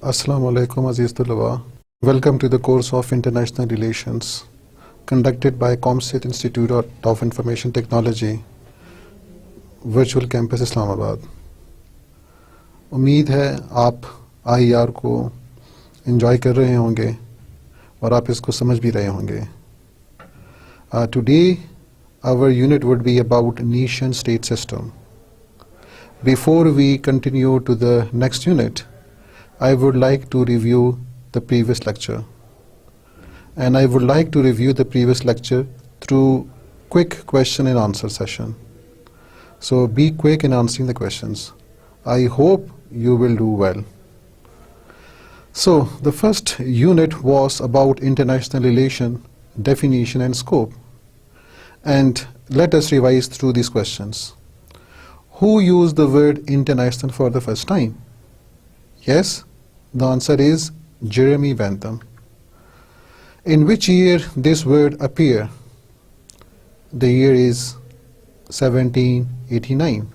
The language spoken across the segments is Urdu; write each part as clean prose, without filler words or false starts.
Assalamu alaikum Aziz Tulaba. Welcome to the course of International Relations conducted by ComState Institute of Information Technology, Virtual Campus Islamabad. امید ہے آپ آئی آر کو انجوائے کر رہے ہوں گے اور آپ اس کو سمجھ بھی رہے ہوں گے. Today our unit would be about nation state system. Before we continue to the next unit, I would like to review the previous lecture. And I would like to review the previous lecture through quick question and answer session. So be quick in answering the questions. I hope you will do well. So the first unit was about international relation, definition and scope. And let us revise through these questions. Who used the word international for the first time? Yes, the answer is Jeremy Bentham. In which year this word appear? The year is 1789.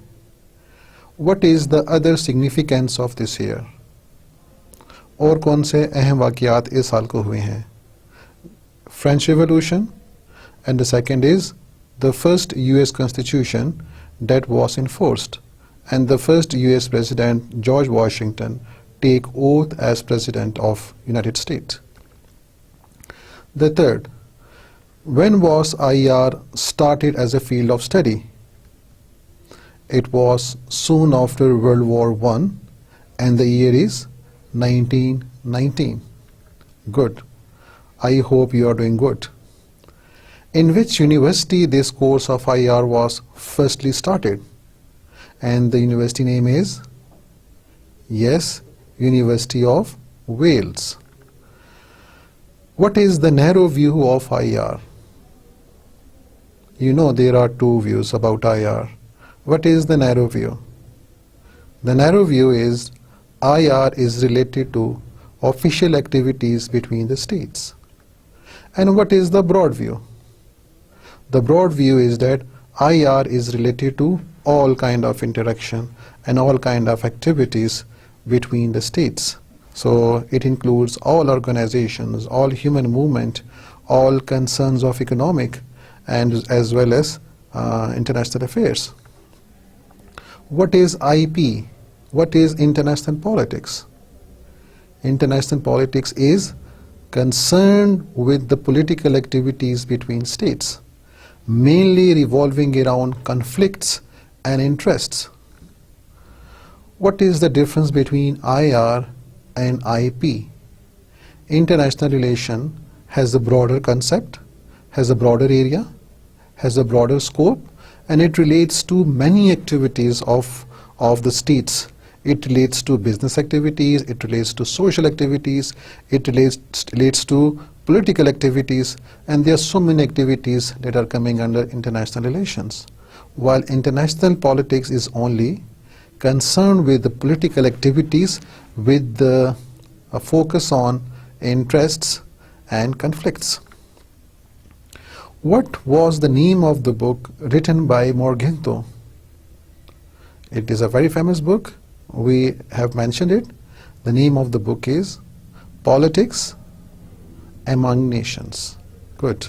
What is the other significance of this year? اور کون سے اہم واقعات اس سال کو ہوئے ہیں؟ French Revolution, and the second is the first US Constitution that was enforced, and the first US President George Washington take oath as President of United States. The third, when was IR started as a field of study? It was soon after World War I, and the year is 1919. Good. I hope you are doing good. In which university this course of IR was firstly started? And the university name is, yes, University of Wales. What is the narrow view of IR? You know there are two views about IR. What is the narrow view? The narrow view is IR is related to official activities between the states. And what is the broad view? The broad view is that IR is related to all kind of interaction and all kind of activities between the states. So it includes all organizations, all human movement, all concerns of economic and as well as international affairs. What is IP? What is international politics? International politics is concerned with the political activities between states, mainly revolving around conflicts and interests. What is the difference between IR and IP? International relation has a broader concept, has a broader area, has a broader scope, and it relates to many activities of the states. It relates to business activities, it relates to social activities, it relates to political activities, and there are so many activities that are coming under international relations. While international politics is only concerned with the political activities with the focus on interests and conflicts. What was the name of the book written by Morgenthau? It is a very famous book. We have mentioned it. The name of the book is Politics Among Nations. Good.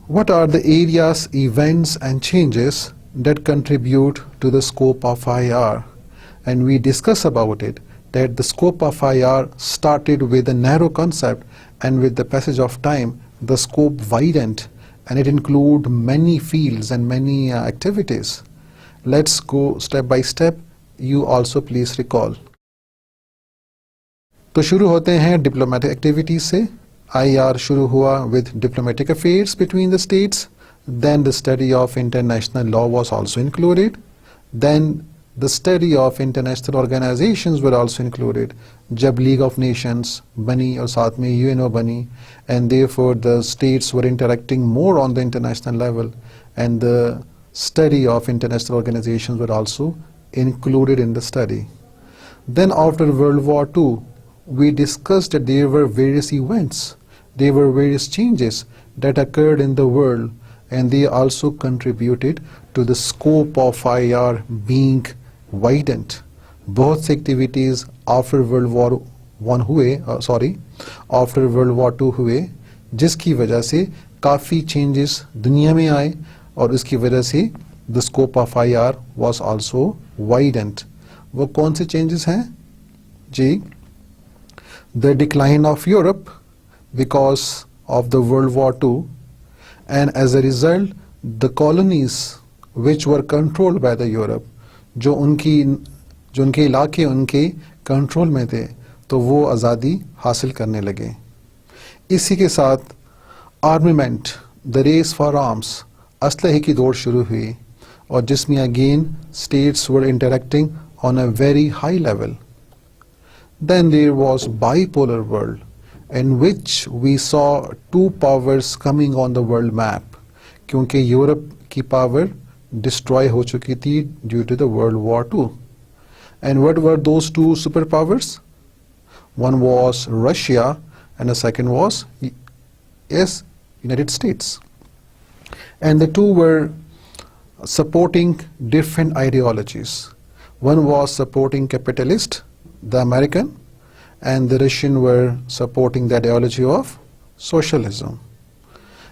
What are the areas, events and changes that contribute to the scope of IR? And we discuss about it, that the scope of IR started with a narrow concept, and with the passage of time, the scope widened, and it includes many fields and many activities. Let's go step by step. You also please recall. تو شروع ہوتے ہیں ڈپلومیٹک ایکٹیویٹیز سے. IR شروع ہوا with diplomatic affairs between the states. Then the study of international law was also included. Then the study of international organizations were also included. جب League of Nations بنی اور ساتھ میں UNO بنی, and therefore the states were interacting more on the international level, and the study of international organizations were also included in the study. Then after World War II, we discussed that there were various events, there were various changes that occurred in the world, and they also contributed to the scope of IR being widened. بہت سی activities after world war one ہوئے آفٹر ورلڈ وار ٹو ہوئے، جس کی وجہ سے کافی چینجز دنیا میں آئے اور اس کی وجہ سے the scope of IR was also widened. وہ کون سے چینجز ہیں جی؟ the decline of Europe because of the World War II, and as a result the colonies which were controlled by the Europe، جو ان کے علاقے ان کے کنٹرول میں تھے تو وہ آزادی حاصل کرنے لگے. اسی کے ساتھ armament, the race for arms, اسلحے کی دوڑ شروع ہوئی، اور جس میں again states were interacting on a very high level. Then there was bipolar world in which we saw two powers coming on the world map، کیونکہ یورپ کی پاور ڈسٹروائے ہو چکی تھی due to the world war two. And what were those two superpowers? One was Russia and the second was United States. And the two were supporting different ideologies. One was supporting capitalist, the American, and the Russian were supporting the ideology of socialism.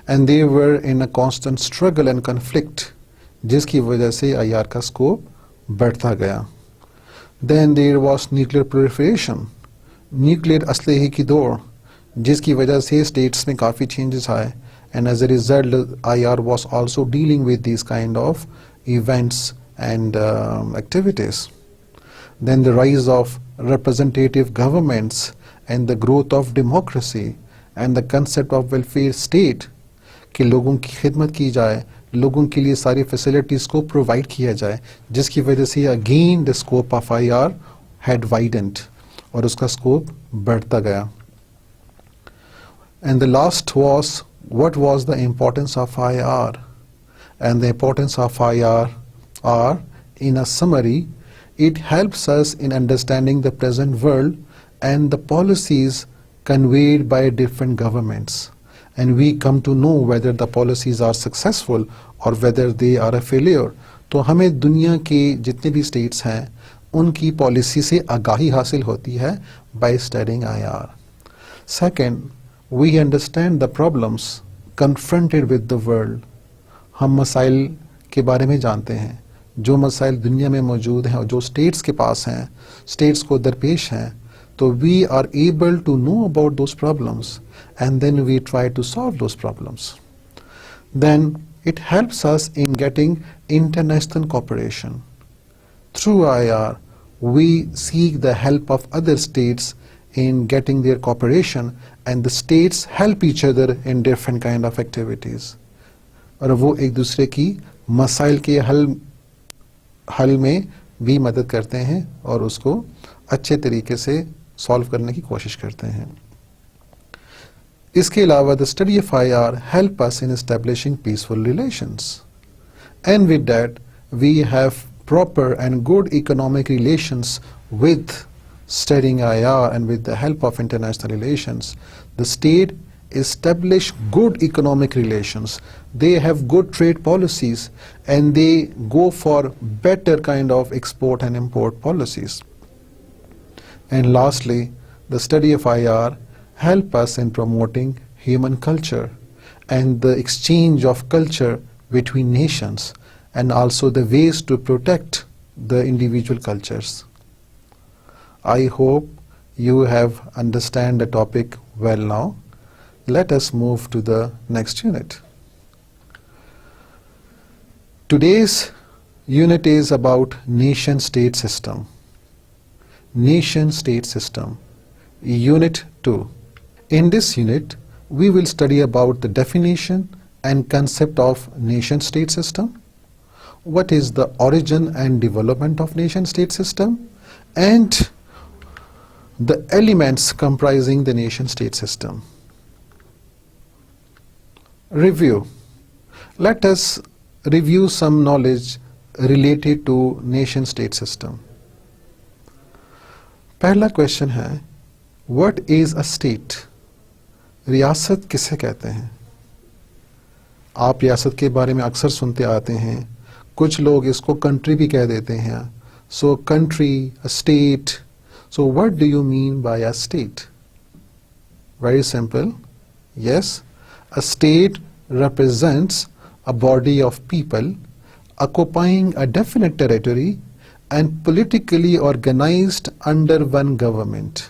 And they were in a constant struggle and conflict, جس کی وجہ سے IR کا سکوپ بڑھتا گیا. Then there was nuclear proliferation، nuclear اسلحے کی دوڑ، جس کی وجہ سے اسٹیٹس میں کافی چینجز آئے. And as a result IR was also dealing with these kind of events and activities. Then the rise of representative governments and the growth of democracy and the concept of welfare state، کہ لوگوں کی خدمت کی جائے، لوگوں کے لیے ساری فیسلٹیز کو پرووائڈ کیا جائے، جس کی وجہ سے again the scope of IR had widened, اور اس کا اسکوپ بڑھتا گیا. And the last was what was the importance of IR? And the importance of IR are, in a summary, it helps us in understanding the present world and the policies conveyed by different governments. And we come to know whether the policies are successful or whether they are a failure. تو ہمیں دنیا کے جتنے بھی اسٹیٹس ہیں ان کی پالیسی سے آگاہی حاصل ہوتی ہے by studying IR. Second, we understand the problems confronted with the world. ہم مسائل کے بارے میں جانتے ہیں، جو مسائل دنیا میں موجود ہیں اور جو اسٹیٹس کے پاس ہیں، اسٹیٹس کو درپیش ہیں، تو we are able to know about those problems and then we try to solve those problems. Then it helps us in getting international cooperation. Through IR, we seek the help of other states in getting their cooperation, and the states help each other in different kind of activities. اور وہ ایک دوسرے کی مسائل کے حل میں بھی مدد کرتے ہیں اور اس کو اچھے طریقے سے سالو کرنے کی کوشش کرتے ہیں. اس کے علاوہ the study of IR help us in establishing peaceful relations, and with that we have proper and good economic relations. With studying IR and with the help of international relations, the state establish good economic relations. They have good trade policies and they go for better kind of export and import policies. And lastly, the study of IR help us in promoting human culture and the exchange of culture between nations, and also the ways to protect the individual cultures. I hope you have understand the topic well now. Let us move to the next unit. Today's unit is about nation-state system. Nation-state system, Unit 2. In this unit, we will study about the definition and concept of nation-state system, what is the origin and development of nation-state system, and the elements comprising the nation-state system. Review. Let us review some knowledge related to nation-state system. پہلا کوشچن ہے what is a state؟ ریاست کسے کہتے ہیں؟ آپ ریاست کے بارے میں اکثر سنتے آتے ہیں، کچھ لوگ اس کو کنٹری بھی کہہ دیتے ہیں. So country, state. So what do you mean by a state? Very simple. Yes, a state represents a body of people occupying a definite territory and politically organized under one government.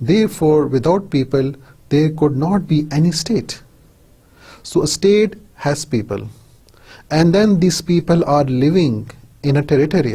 Therefore, without people, there could not be any state. So a state has people, and then these people are living in a territory.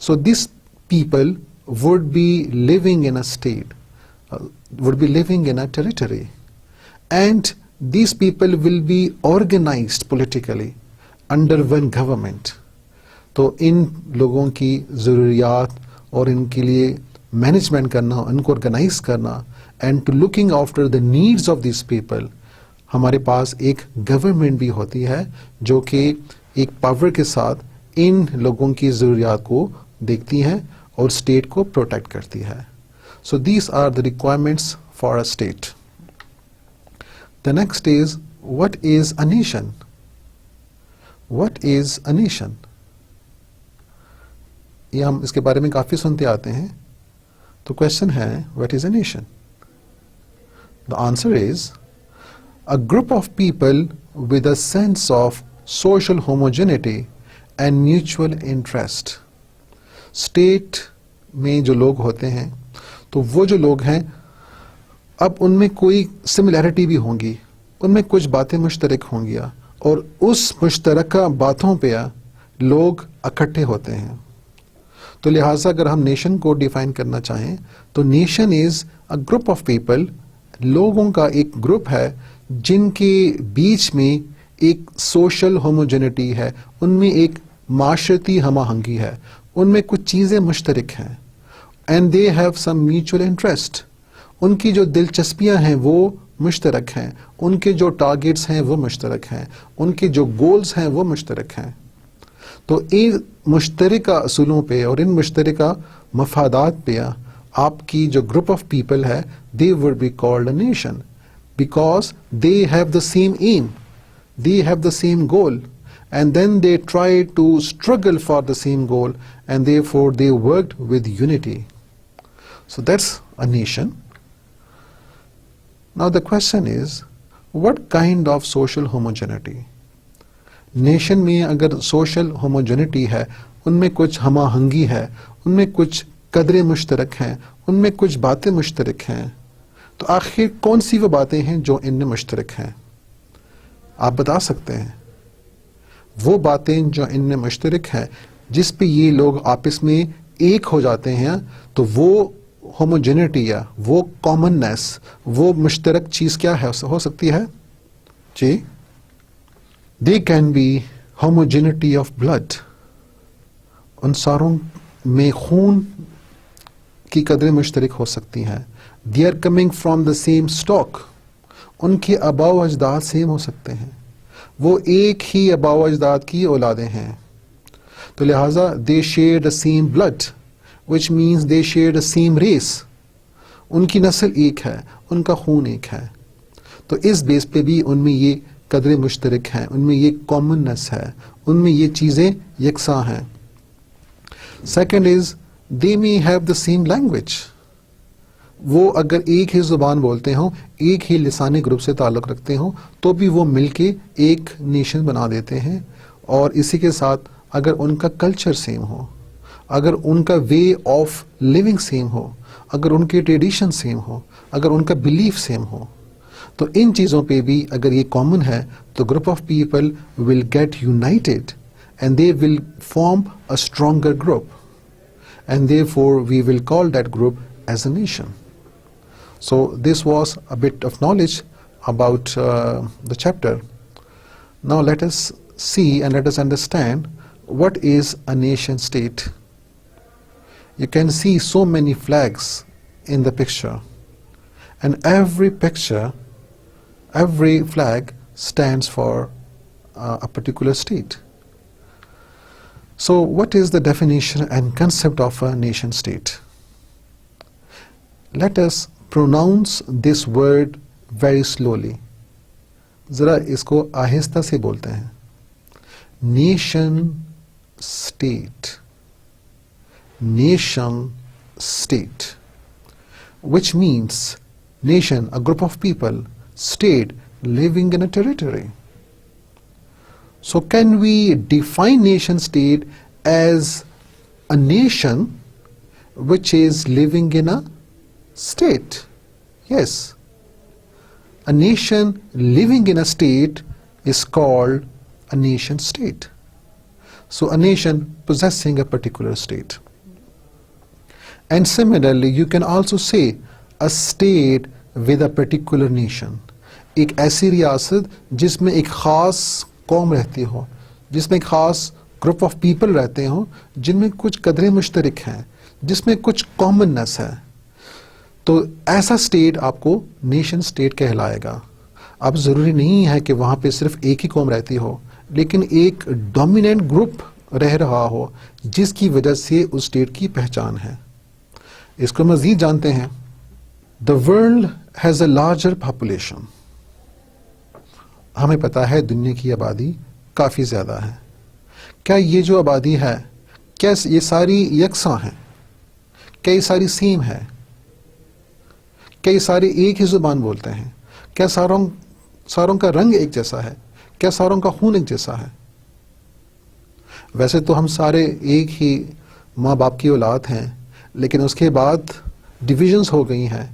So these people would be living in a state, would be living in a territory, and these people will be organized politically under one government. تو ان لوگوں کی ضروریات اور ان کے لیے مینجمنٹ کرنا, ان کو آرگنائز کرنا, and to looking after the needs of these people, ہمارے پاس ایک گورنمنٹ بھی ہوتی ہے جو کہ ایک پاور کے ساتھ ان لوگوں کی ضروریات کو دیکھتی ہے اور اسٹیٹ کو پروٹیکٹ کرتی ہے. So these are the requirements for a state. The next is what is a nation? What is a nation? یہ ہم اس کے بارے میں کافی سنتے آتے ہیں. تو کوشچن ہے what is a nation? The answer is a group of people with a sense of social homogeneity and mutual interest. State میں جو لوگ ہوتے ہیں تو وہ جو لوگ ہیں اب ان میں کوئی سملیرٹی بھی ہوں گی, ان میں کچھ باتیں مشترک ہوں گی اور اس مشترکہ باتوں پہ لوگ اکٹھے ہوتے ہیں. تو لہٰذا اگر ہم نیشن کو ڈیفائن کرنا چاہیں تو nation is a group of people, لوگوں کا ایک گروپ ہے جن کے بیچ میں ایک سوشل ہوموجینٹی ہے, ان میں ایک معاشرتی ہم آہنگی ہے, ان میں کچھ چیزیں مشترک ہیں. And they have some mutual interest, ان کی جو دلچسپیاں ہیں وہ مشترک ہیں, ان کے جو ٹارگیٹس ہیں وہ مشترک ہیں, ان کے جو گولز ہیں وہ مشترک ہیں. تو ان مشترکہ اصولوں پہ اور ان مشترکہ مفادات پہ آپ کی جو گروپ آف پیپل ہے they would be called a nation because they have the same aim, they have the same goal, and then they try to struggle for the same goal, and therefore they worked with unity. So that's a nation. Now the question is, what kind of social homogeneity? Nation میں اگر سوشل ہوموجینٹی ہے, ان میں کچھ ہم آہنگی ہے, ان میں کچھ قدریں مشترک ہیں, ان میں کچھ باتیں مشترک ہیں, تو آخر کون سی وہ باتیں ہیں جو ان میں مشترک ہیں؟ آپ بتا سکتے ہیں. وہ باتیں جو ان میں مشترک ہیں جس پہ یہ لوگ آپس میں ایک ہو جاتے ہیں, تو وہ ہوموجینٹی ہے, وہ کامننیس, وہ مشترک چیز کیا ہے ہو سکتی ہے؟ جی, they can be homogeneity of blood. ان ساروں میں خون کی قدریں مشترک ہو سکتی ہیں. they are coming from the same stock. ان کے آباء و اجداد سیم ہو سکتے ہیں, وہ ایک ہی آباء و اجداد کی اولادیں ہیں. تو لہٰذا they share the same blood, which means they share the same race. ان کی نسل ایک ہے, ان کا خون ایک ہے. تو اس بیس پہ بھی ان میں یہ قدریں مشترک ہیں, ان میں یہ کامننس ہے, ان میں یہ چیزیں یکساں ہیں. Second is they may have the same language. وہ اگر ایک ہی زبان بولتے ہوں, ایک ہی لسانی گروپ سے تعلق رکھتے ہوں, تو بھی وہ مل کے ایک نیشن بنا دیتے ہیں. اور اسی کے ساتھ اگر ان کا کلچر سیم ہو, اگر ان کا وے آف لیونگ سیم ہو, اگر ان کے ٹریڈیشن سیم ہو, اگر ان کا بلیف سیم ہو, تو ان چیزوں پہ بھی اگر یہ کامن ہے تو group of people will get united and they will form a stronger group, and therefore we will call that group as a nation. So this was a bit of knowledge about the chapter. Now let us see and let us understand what is a nation state. You can see so many flags in the picture, and every picture, every flag stands for a particular state. So what is the definition and concept of a nation state? Let us pronounce this word very slowly. ذرا اس کو آہستہ سے بولتے ہیں. Nation state. Nation state, which means nation, a group of people, state, living in a territory. So can we define nation state as a nation which is living in a state? Yes. A nation living in a state is called a nation state. So a nation possessing a particular state. And similarly, you can also say a state with a particular nation. ایک ایسی ریاست جس میں ایک خاص قوم رہتی ہو, جس میں ایک خاص گروپ آف پیپل رہتے ہوں, جن میں کچھ قدریں مشترک ہیں, جس میں کچھ کامننس ہے, تو ایسا اسٹیٹ آپ کو نیشن اسٹیٹ کہلائے گا. اب ضروری نہیں ہے کہ وہاں پہ صرف ایک ہی قوم رہتی ہو, لیکن ایک ڈومیننٹ گروپ رہ رہا ہو جس کی وجہ سے اس اسٹیٹ کی پہچان ہے. اس کو مزید جانتے ہیں. The world has a larger population. ہمیں پتا ہے دنیا کی آبادی کافی زیادہ ہے. کیا یہ جو آبادی ہے, کیا یہ ساری یکساں ہیں؟ کیا یہ ساری سیم ہے؟ کیا یہ سارے ایک ہی زبان بولتے ہیں؟ کیا ساروں کا رنگ ایک جیسا ہے؟ کیا ساروں کا خون ایک جیسا ہے؟ ویسے تو ہم سارے ایک ہی ماں باپ کی اولاد ہیں, لیکن اس کے بعد ڈویژنز ہو گئی ہیں.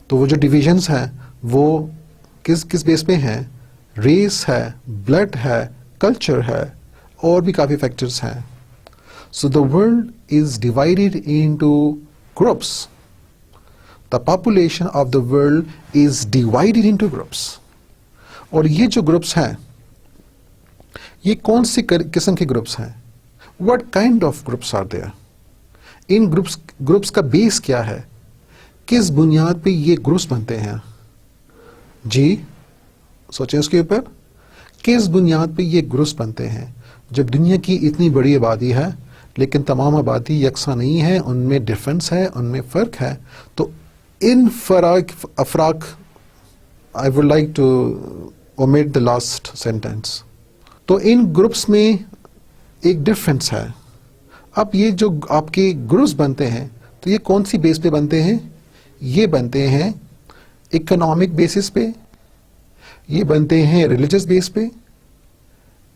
تو وہ جو ڈویژنز ہیں وہ کس بیس پہ ہیں؟ ریس ہے, بلڈ ہے, کلچر ہے, اور بھی کافی فیکٹرز ہیں. So the world is divided into groups. The population of the world is divided into groups. اور یہ جو گروپس ہیں, یہ کون سی قسم کے گروپس ہیں؟ What kind of groups are there? In groups کا بیس کیا ہے؟ کس بنیاد پہ یہ گروپس بنتے ہیں؟ جی سوچیں اس کے اوپر. کس بنیاد پہ یہ گروپس بنتے ہیں؟ جب دنیا کی اتنی بڑی آبادی ہے لیکن تمام آبادی یکساں نہیں ہے, ان میں ڈفرینس ہے, ان میں فرق ہے, تو ان افراق I would like to omit the last sentence. تو ان گروپس میں ایک ڈفرینس ہے. اب یہ جو آپ کے گروپس بنتے ہیں تو یہ کون سی بیس پہ بنتے ہیں؟ یہ بنتے ہیں اکنامک بیسس پہ, یہ بنتے ہیں ریلیجس بیس پہ,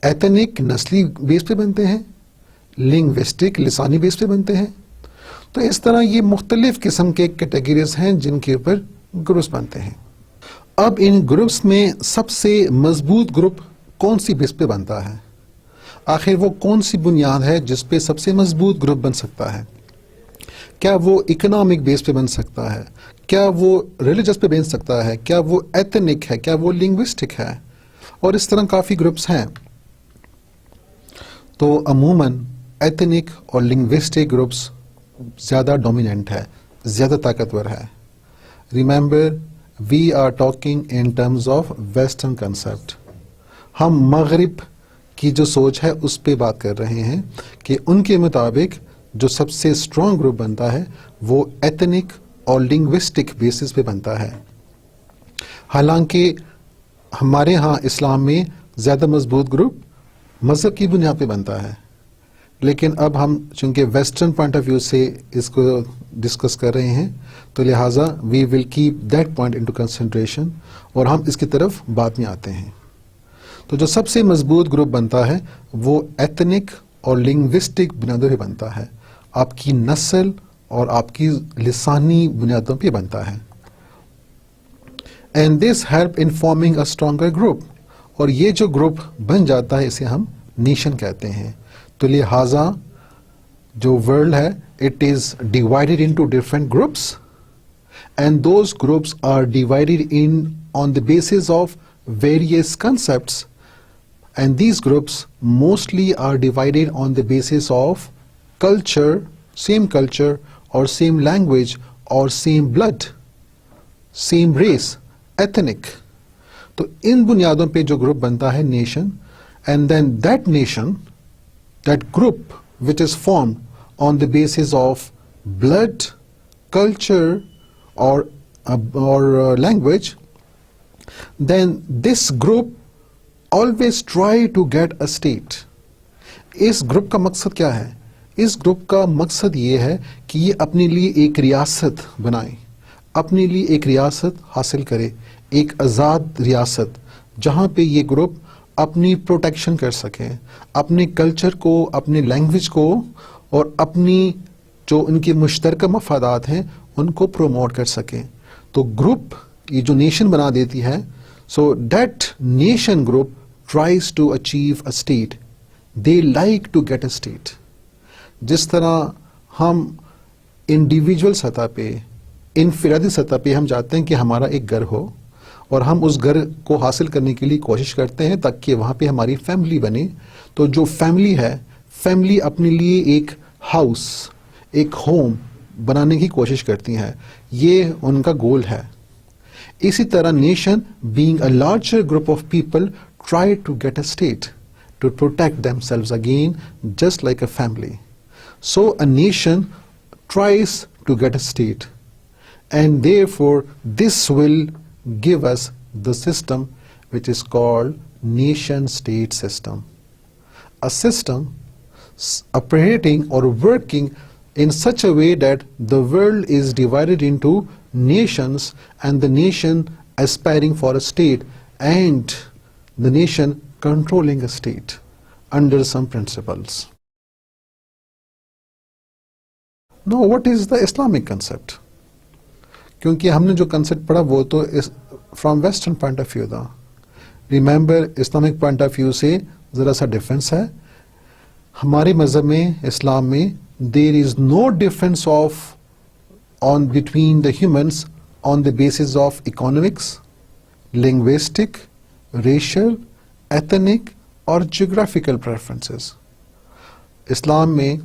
ایتھنک نسلی بیس پہ بنتے ہیں, لنگوسٹک لسانی بیس پہ بنتے ہیں. تو اس طرح یہ مختلف قسم کے کیٹیگریز ہیں جن کے اوپر گروپس بنتے ہیں. اب ان گروپس میں سب سے مضبوط گروپ کون سی بیس پہ بنتا ہے؟ آخر وہ کون سی بنیاد ہے جس پہ سب سے مضبوط گروپ بن سکتا ہے؟ کیا وہ اکنامک بیس پہ بن سکتا ہے؟ کیا وہ ریلیجس پہ بن سکتا ہے؟ کیا وہ ایتھنک ہے؟ کیا وہ لنگوسٹک ہے؟ اور اس طرح کافی گروپس ہیں. تو عموماً ایتھنک اور لنگوسٹک گروپس زیادہ ڈومیننٹ ہے, زیادہ طاقتور ہے. Remember we are talking in terms of western concept. ہم مغرب کی جو سوچ ہے اس پہ بات کر رہے ہیں کہ ان کے مطابق جو سب سے اسٹرانگ گروپ بنتا ہے وہ ایتھنک اور لنگوسٹک بیسس پہ بنتا ہے. حالانکہ ہمارے ہاں اسلام میں زیادہ مضبوط گروپ مذہب کی بنیاد پہ بنتا ہے, لیکن اب ہم چونکہ ویسٹرن پوائنٹ آف ویو سے اس کو ڈسکس کر رہے ہیں تو لہٰذا we will keep that point into concentration, اور ہم اس کی طرف بعد میں آتے ہیں. تو جو سب سے مضبوط گروپ بنتا ہے وہ ایتھنک اور لنگوسٹک بنیادوں پہ بنتا ہے, آپ کی نسل اور آپ کی لسانی بنیادوں پہ بنتا ہے. And this help in forming a stronger group. اور یہ جو گروپ بن جاتا ہے اسے ہم نیشن کہتے ہیں. تو لہٰذا جو ورلڈ ہے it is divided into different groups, and those groups are divided in on the basis of various concepts, and these groups mostly are divided on the basis of culture, same culture or same language or same blood. same race, ethnic. تو ان بنیادوں پہ جو گروپ بنتا ہے nation, and then that nation, that group which is formed on the basis of blood, culture or language, then this group always try to get a state. اس گروپ کا مقصد کیا ہے؟ اس گروپ کا مقصد یہ ہے کہ یہ اپنے لیے ایک ریاست بنائے, اپنے لیے ایک ریاست حاصل کرے, ایک آزاد ریاست جہاں پہ یہ گروپ اپنی پروٹیکشن کر سکیں, اپنے کلچر کو, اپنے لینگویج کو اور اپنی جو ان کے مشترکہ مفادات ہیں ان کو پروموٹ کر سکیں. تو گروپ یہ جو نیشن بنا دیتی ہے, so that nation group tries to achieve a state. They like to get a state. جس طرح ہم انڈیویجول سطح پہ, انفرادی سطح پہ ہم چاہتے ہیں کہ ہمارا ایک گھر ہو اور ہم اس گھر کو حاصل کرنے کے لیے کوشش کرتے ہیں تاکہ وہاں پہ ہماری فیملی بنے. تو جو فیملی ہے, فیملی اپنے لیے ایک ہاؤس, ایک ہوم بنانے کی کوشش کرتی ہیں, یہ ان کا گول ہے. اسی طرح nation being a larger group of people try to get a state to protect themselves again just like a family. So a nation tries to get a state, and therefore this will give us the system which is called nation-state system. A system operating or working in such a way that the world is divided into nations, and the nation aspiring for a state, and the nation controlling a state under some principles. No, what is the Islamic concept? کیونکہ ہم نے جو کنسیپٹ پڑھا وہ تو from western point of view تھا. Remember Islamic point of view سے ذرا سا ڈفرینس ہے. ہمارے مذہب میں, اسلام میں, there is no difference of on between the humans on the basis of economics, linguistic, racial, ethnic اور جیوگرافیکل پریفرنسز. اسلام میں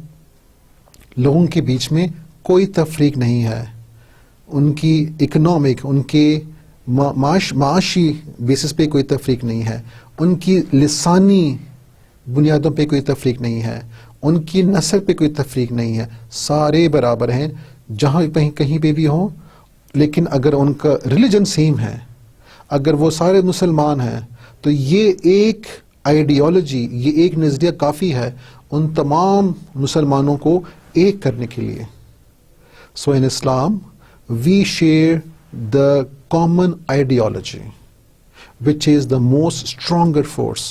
لوگوں کے بیچ میں کوئی تفریق نہیں ہے. ان کی اکنامک, ان کے معاشی بیسس پہ کوئی تفریق نہیں ہے. ان کی لسانی بنیادوں پہ کوئی تفریق نہیں ہے. ان کی نسل پہ کوئی تفریق نہیں ہے. سارے برابر ہیں جہاں کہیں پہ بھی ہوں. لیکن اگر ان کا ریلیجن سیم ہے, اگر وہ سارے مسلمان ہیں, تو یہ ایک آئیڈیالوجی, یہ ایک نظریہ کافی ہے ان تمام مسلمانوں کو ایک کرنے کے لیے. سو ان اسلام we share the common ideology which is the most stronger force,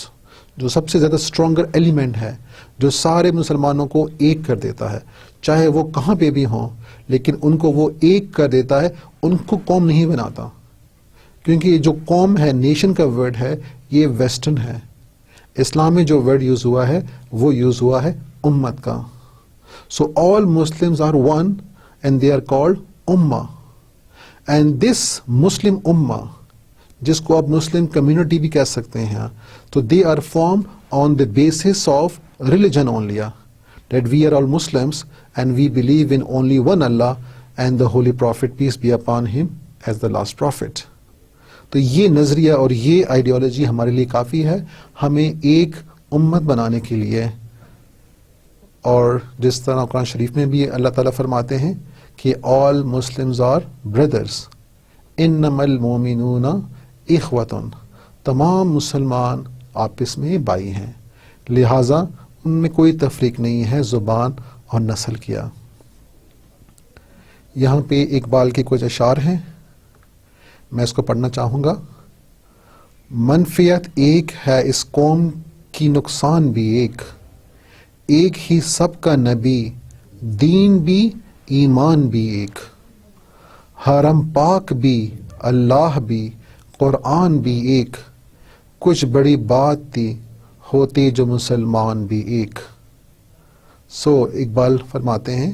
جو سب سے زیادہ اسٹرانگر ایلیمنٹ ہے, جو سارے مسلمانوں کو ایک کر دیتا ہے, چاہے وہ کہاں پہ بھی ہوں, لیکن ان کو وہ ایک کر دیتا ہے, ان کو قوم نہیں بناتا. کیونکہ یہ جو قوم ہے, نیشن کا ورڈ ہے, یہ ویسٹرن ہے. اسلام میں جو ورڈ یوز ہوا ہے وہ یوز ہوا ہے امت کا. So all Muslims are one and they are called Ummah. And this Muslim Ummah, جس کو آپ مسلم کمیونٹی بھی کہہ سکتے ہیں, تو they are formed on the basis of religion only, that we are all Muslims and we believe in only one Allah and the Holy Prophet, peace be upon him, as the last prophet. تو یہ نظریہ اور یہ آئیڈیالوجی ہمارے لیے کافی ہے ہمیں ایک امت بنانے کے لیے. اور جس طرح قرآن شریف میں بھی اللہ تعالیٰ فرماتے ہیں کہ all Muslims are brothers, انما المؤمنون اخوۃ, تمام مسلمان آپس میں بھائی ہیں, لہٰذا ان میں کوئی تفریق نہیں ہے زبان اور نسل کیا. یہاں پہ اقبال کے کچھ اشعار ہیں, میں اس کو پڑھنا چاہوں گا. منفیت ایک ہے اس قوم کی, نقصان بھی ایک ہی سب کا نبی, دین بھی ایمان بھی ایک, حرم پاک بھی اللہ بھی قرآن بھی ایک, کچھ بڑی بات تھی ہوتے جو مسلمان بھی ایک. سو اقبال فرماتے ہیں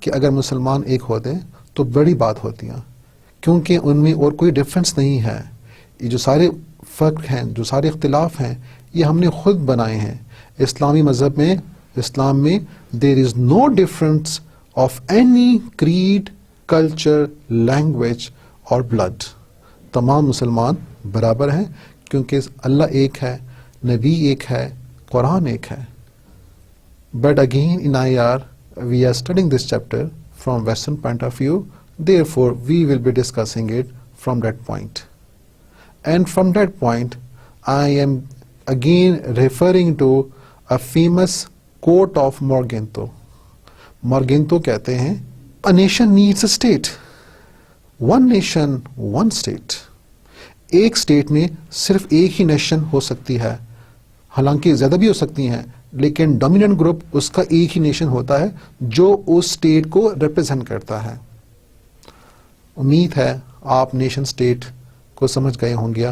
کہ اگر مسلمان ایک ہوتے تو بڑی بات ہوتی ہیں, کیونکہ ان میں اور کوئی ڈفرینس نہیں ہے. یہ جو سارے فرق ہیں, جو سارے اختلاف ہیں, یہ ہم نے خود بنائے ہیں. اسلامی مذہب میں, اسلام میں there is no difference of any creed, culture, language اور بلڈ. تمام مسلمان برابر ہیں کیونکہ اللہ ایک ہے, نبی ایک ہے, قرآن ایک ہے. But again in IR we are studying this chapter from Western point of view, therefore we will be discussing it from that point. And from that point I am again referring to a famous quote of Morgenthau. Morgenthau کہتے ہیں a nation needs a state. One nation, one state. ایک اسٹیٹ میں صرف ایک ہی نیشن ہو سکتی ہے, حالانکہ زیادہ بھی ہو سکتی ہیں, لیکن ڈومیننٹ گروپ اس کا ایک ہی نیشن ہوتا ہے جو اس اسٹیٹ کو ریپرزینٹ کرتا ہے. امید ہے آپ نیشن اسٹیٹ کو سمجھ گئے ہوں گے.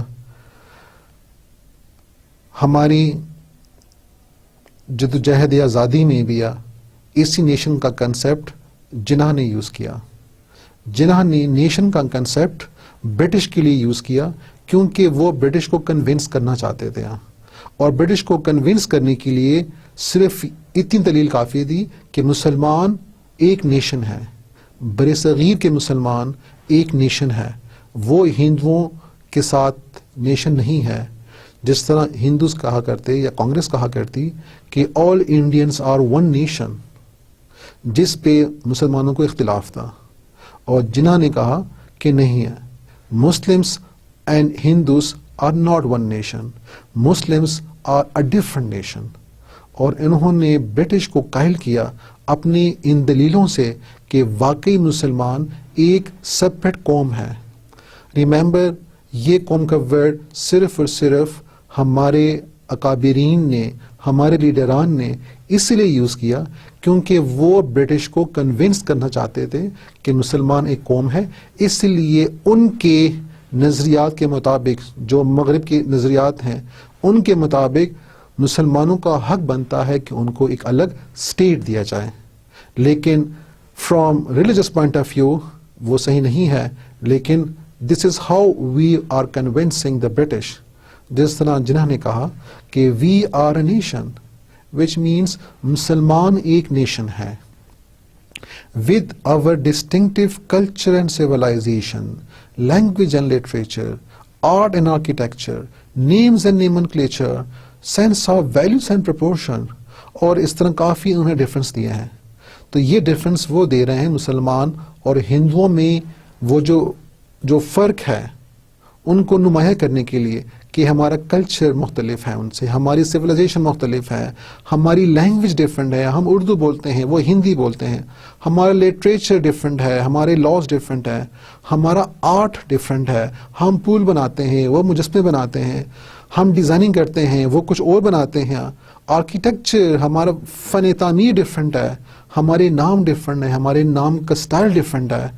ہماری جدوجہد آزادی میں بھی اسی نیشن کا کنسیپٹ جناح نے یوز کیا. جناح نے نیشن کا کنسیپٹ برٹش کے لیے یوز کیا کیونکہ وہ برٹش کو کنونس کرنا چاہتے تھے, اور برٹش کو کنونس کرنے کے لیے صرف اتنی دلیل کافی تھی کہ مسلمان ایک نیشن ہے, بر صغیر کے مسلمان ایک نیشن ہے, وہ ہندوؤں کے ساتھ نیشن نہیں ہے. جس طرح ہندوز کہا کرتے یا کانگریس کہا کرتی کہ آل انڈینس آر ون نیشن, جس پہ مسلمانوں کو اختلاف تھا. اور جناح نے کہا کہ نہیں ہے, Muslims and Hindus are not one nation, Muslims are a different nation. اور انہوں نے برٹش کو قائل کیا اپنی ان دلیلوں سے کہ واقعی مسلمان ایک سپریٹ قوم ہے. ریممبر, یہ قوم کا ورڈ صرف اور صرف ہمارے اکابرین نے, ہمارے لیڈران نے اس لیے یوز کیا کیونکہ وہ برٹش کو کنونس کرنا چاہتے تھے کہ مسلمان ایک قوم ہے. اس لیے ان کے نظریات کے مطابق, جو مغرب کے نظریات ہیں, ان کے مطابق مسلمانوں کا حق بنتا ہے کہ ان کو ایک الگ اسٹیٹ دیا جائے. لیکن from religious point of view وہ صحیح نہیں ہے. لیکن this is how we are convincing the British. جس طرح جناح نے کہا کہ we are a nation, which means مسلمان ایک نیشن ہے, with our distinctive culture and civilization, language and literature, art and architecture, names and nomenclature, sense of values and proportion. اور اس طرح کافی انہیں ڈفرنس دیے ہیں. تو یہ ڈفرنس وہ دے رہے ہیں مسلمان اور ہندوؤں میں, وہ جو فرق ہے ان کو نمایاں کرنے کے لیے کہ ہمارا کلچر مختلف ہے ان سے, ہماری سویلائزیشن مختلف ہے, ہماری لینگویج ڈفرینٹ ہے, ہم اردو بولتے ہیں وہ ہندی بولتے ہیں, ہمارا لٹریچر ڈفرینٹ ہے, ہمارے لاز ڈفرینٹ ہے, ہمارا آرٹ ڈفرینٹ ہے, ہم پول بناتے ہیں وہ مجسمے بناتے ہیں, ہم ڈیزائننگ کرتے ہیں وہ کچھ اور بناتے ہیں, آرکیٹیکچر ہمارا فن تعمیر ڈفرینٹ ہے, ہمارے نام ڈفرینٹ ہے, ہمارے نام کا اسٹائل ڈفرینٹ ہے,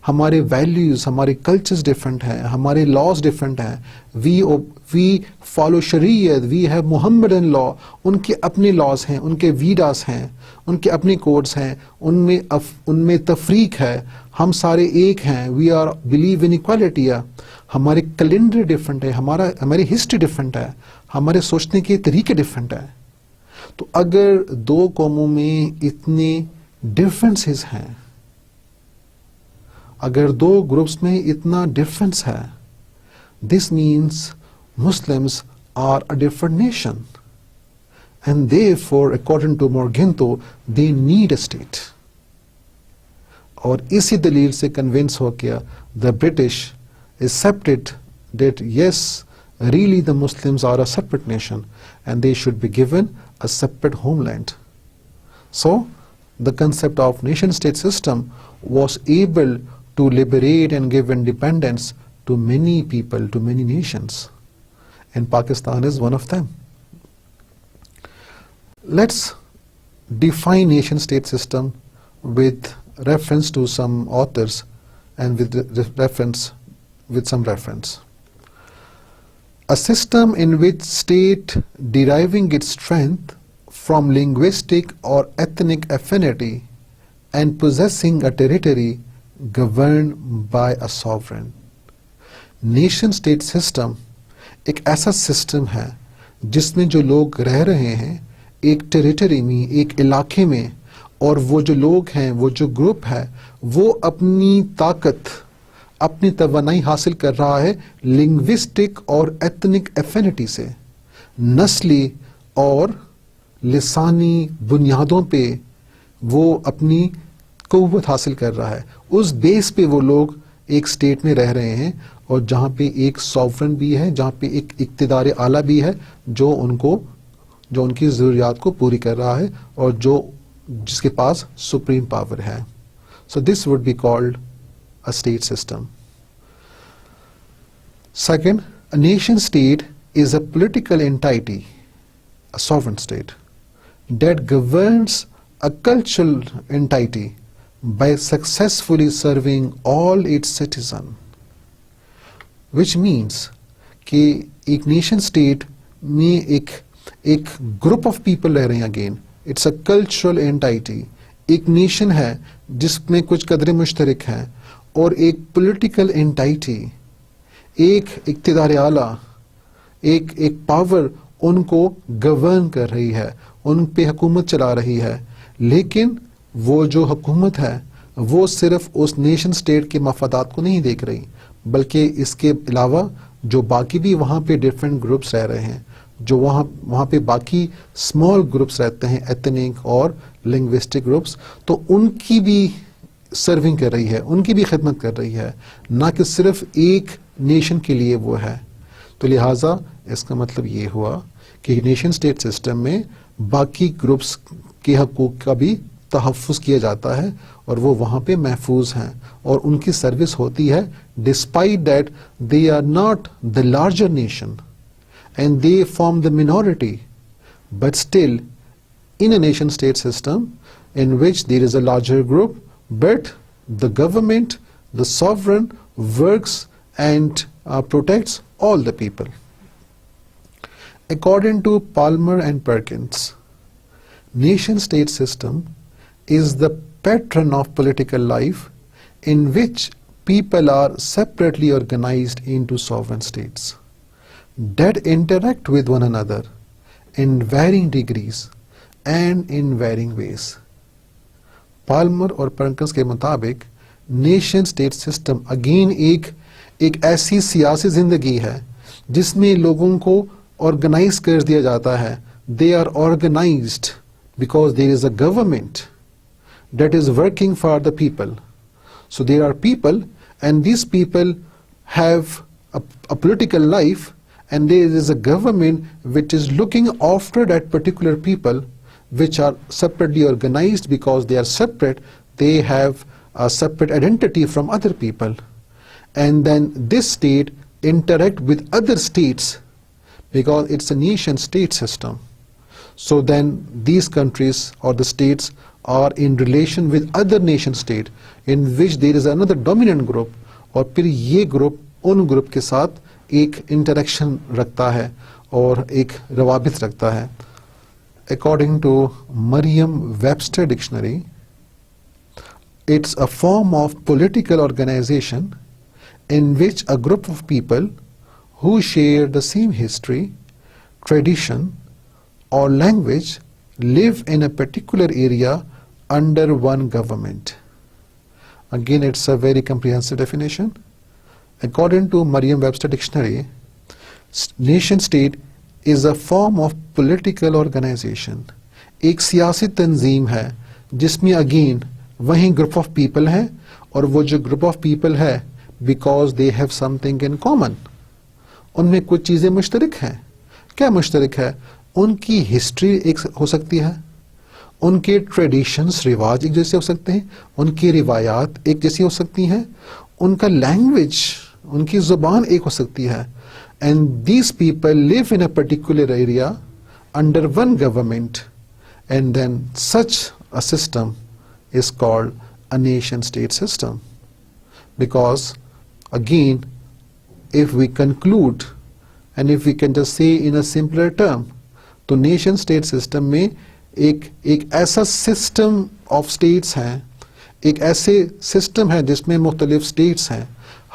ہمارے ویلیوز, ہمارے کلچرز ڈفرینٹ ہیں, ہمارے لاز ڈفرینٹ ہیں. وی فالو شریعت, وی ہیو محمدن لا. ان کے اپنے لاز ہیں, ان کے ویڈاس ہیں, ان کے اپنے کوڈز ہیں, ان میں تفریق ہے. ہم سارے ایک ہیں, we are believe in equality. ہمارے کیلنڈر ڈفرینٹ ہے, ہماری ہسٹری ڈفرینٹ ہے, ہمارے سوچنے کے طریقے ڈفرینٹ ہیں. تو اگر دو قوموں میں اتنے ڈفرینسز ہیں, اگر دو گروپس میں اتنا ڈفرینس ہے, this means Muslims are a different nation, and therefore according to Morgenthau they need a state. اور اسی دلیل سے کنونس ہو گیا the British accepted that yes, really the Muslims are a separate nation and they should be given a separate homeland. So the concept of nation state system was able to liberate and give independence to many people, to many nations, and Pakistan is one of them. Let's define nation state system with reference to some authors and with some reference. A system in which state deriving its strength from linguistic or ethnic affinity and possessing a territory governed by a sovereign. Nation state system ایک ایسا سسٹم ہے جس میں جو لوگ رہ رہے ہیں ایک ٹیریٹری میں, ایک علاقے میں, اور وہ جو لوگ ہیں, وہ جو گروپ ہے, وہ اپنی طاقت, اپنی توانائی حاصل کر رہا ہے لنگوسٹک اور ایتھنک ایفینٹی سے، نسلی اور لسانی بنیادوں پہ وہ اپنی قوت حاصل کر رہا ہے. اس بیس پہ وہ لوگ ایک اسٹیٹ میں رہ رہے ہیں، اور جہاں پہ ایک سوورن بھی ہے، جہاں پہ ایک اقتدار اعلیٰ بھی ہے جو ان کی ضروریات کو پوری کر رہا ہے، اور جس کے پاس سپریم پاور ہے. So this would be called a state system. Second, a nation state is a political entity, a sovereign state, that governs a cultural entity by successfully serving all its citizens. Which means کہ ایک نیشن اسٹیٹ میں ایک گروپ آف پیپل رہ رہے ہیں. Again it's a cultural entity. ایک نیشن ہے جس میں کچھ قدریں مشترک ہیں، اور ایک پولیٹیکل اینٹائٹی، ایک اقتدار اعلیٰ، ایک پاور ان کو گورن کر رہی ہے، ان پہ حکومت چلا رہی ہے. لیکن وہ جو حکومت ہے وہ صرف اس نیشن اسٹیٹ کے مفادات کو نہیں دیکھ رہی، بلکہ اس کے علاوہ جو باقی بھی وہاں پہ ڈفرینٹ گروپس رہ رہے ہیں، جو وہاں پہ باقی اسمال گروپس رہتے ہیں، ایتھنک اور لنگوسٹک گروپس، تو ان کی بھی سرونگ کر رہی ہے، ان کی بھی خدمت کر رہی ہے، نہ کہ صرف ایک نیشن کے لیے وہ ہے. تو لہٰذا اس کا مطلب یہ ہوا کہ نیشن اسٹیٹ سسٹم میں باقی گروپس کے حقوق کا بھی تحفظ کیا جاتا ہے، اور وہ وہاں پہ محفوظ ہیں، اور ان کی سروس ہوتی ہے despite that they are not the larger nation and they form the minority, but still in a nation state system in which there is a larger group, but the government, the sovereign works and protects all the people. According to Palmer and Perkins, nation state system is the pattern of political life in which people are separately organized into sovereign states that interact with one another in varying degrees and in varying ways. Palmer اور پرکنس کے مطابق نیشن اسٹیٹ سسٹم اگین ایک ایسی سیاسی زندگی ہے جس میں لوگوں کو آرگنائز کر دیا جاتا ہے. They are organised because there is a government that is working for the people. So there are people and these people have a political life, and there is a government which is looking after that particular people, which are separately organized because they are separate. They have a separate identity from other people, and then this state interact with other states because it's a nation state system. So then these countries or the states are in relation with other nation state in which there is another dominant group, اور پھر یہ گروپ ان گروپ کے ساتھ ایک انٹریکشن رکھتا ہے اور ایک روابط رکھتا ہے. According to Merriam-Webster dictionary, it's a form of political organization in which a group of people who share the same history, tradition, or language live in a particular area under one government. Again, it's a very comprehensive definition. According to Merriam-Webster dictionary, nation state is a form of political organization. ایک سیاسی تنظیم ہے جس میں اگین وہیں گروپ آف پیپل ہیں، اور وہ جو گروپ آف پیپل ہے because they have something in common, ان میں کچھ چیزیں مشترک ہیں. کیا مشترک ہے؟ ان کی ہسٹری ایک ہو سکتی ہے، ان کے ٹریڈیشنس رواج ایک جیسے ہو سکتے ہیں، ان کی روایات ایک جیسی ہو سکتی ہیں، ان کا لینگویج، ان کی زبان ایک ہو سکتی ہے. And these people live in a particular area under one government, and then such a system is called a nation state system. Because again, if we conclude and if we can just say in a simpler term, تو nation state system میں ایک ایسا system of states ہے، ایک ایسے system ہے جس میں مختلف states ہیں.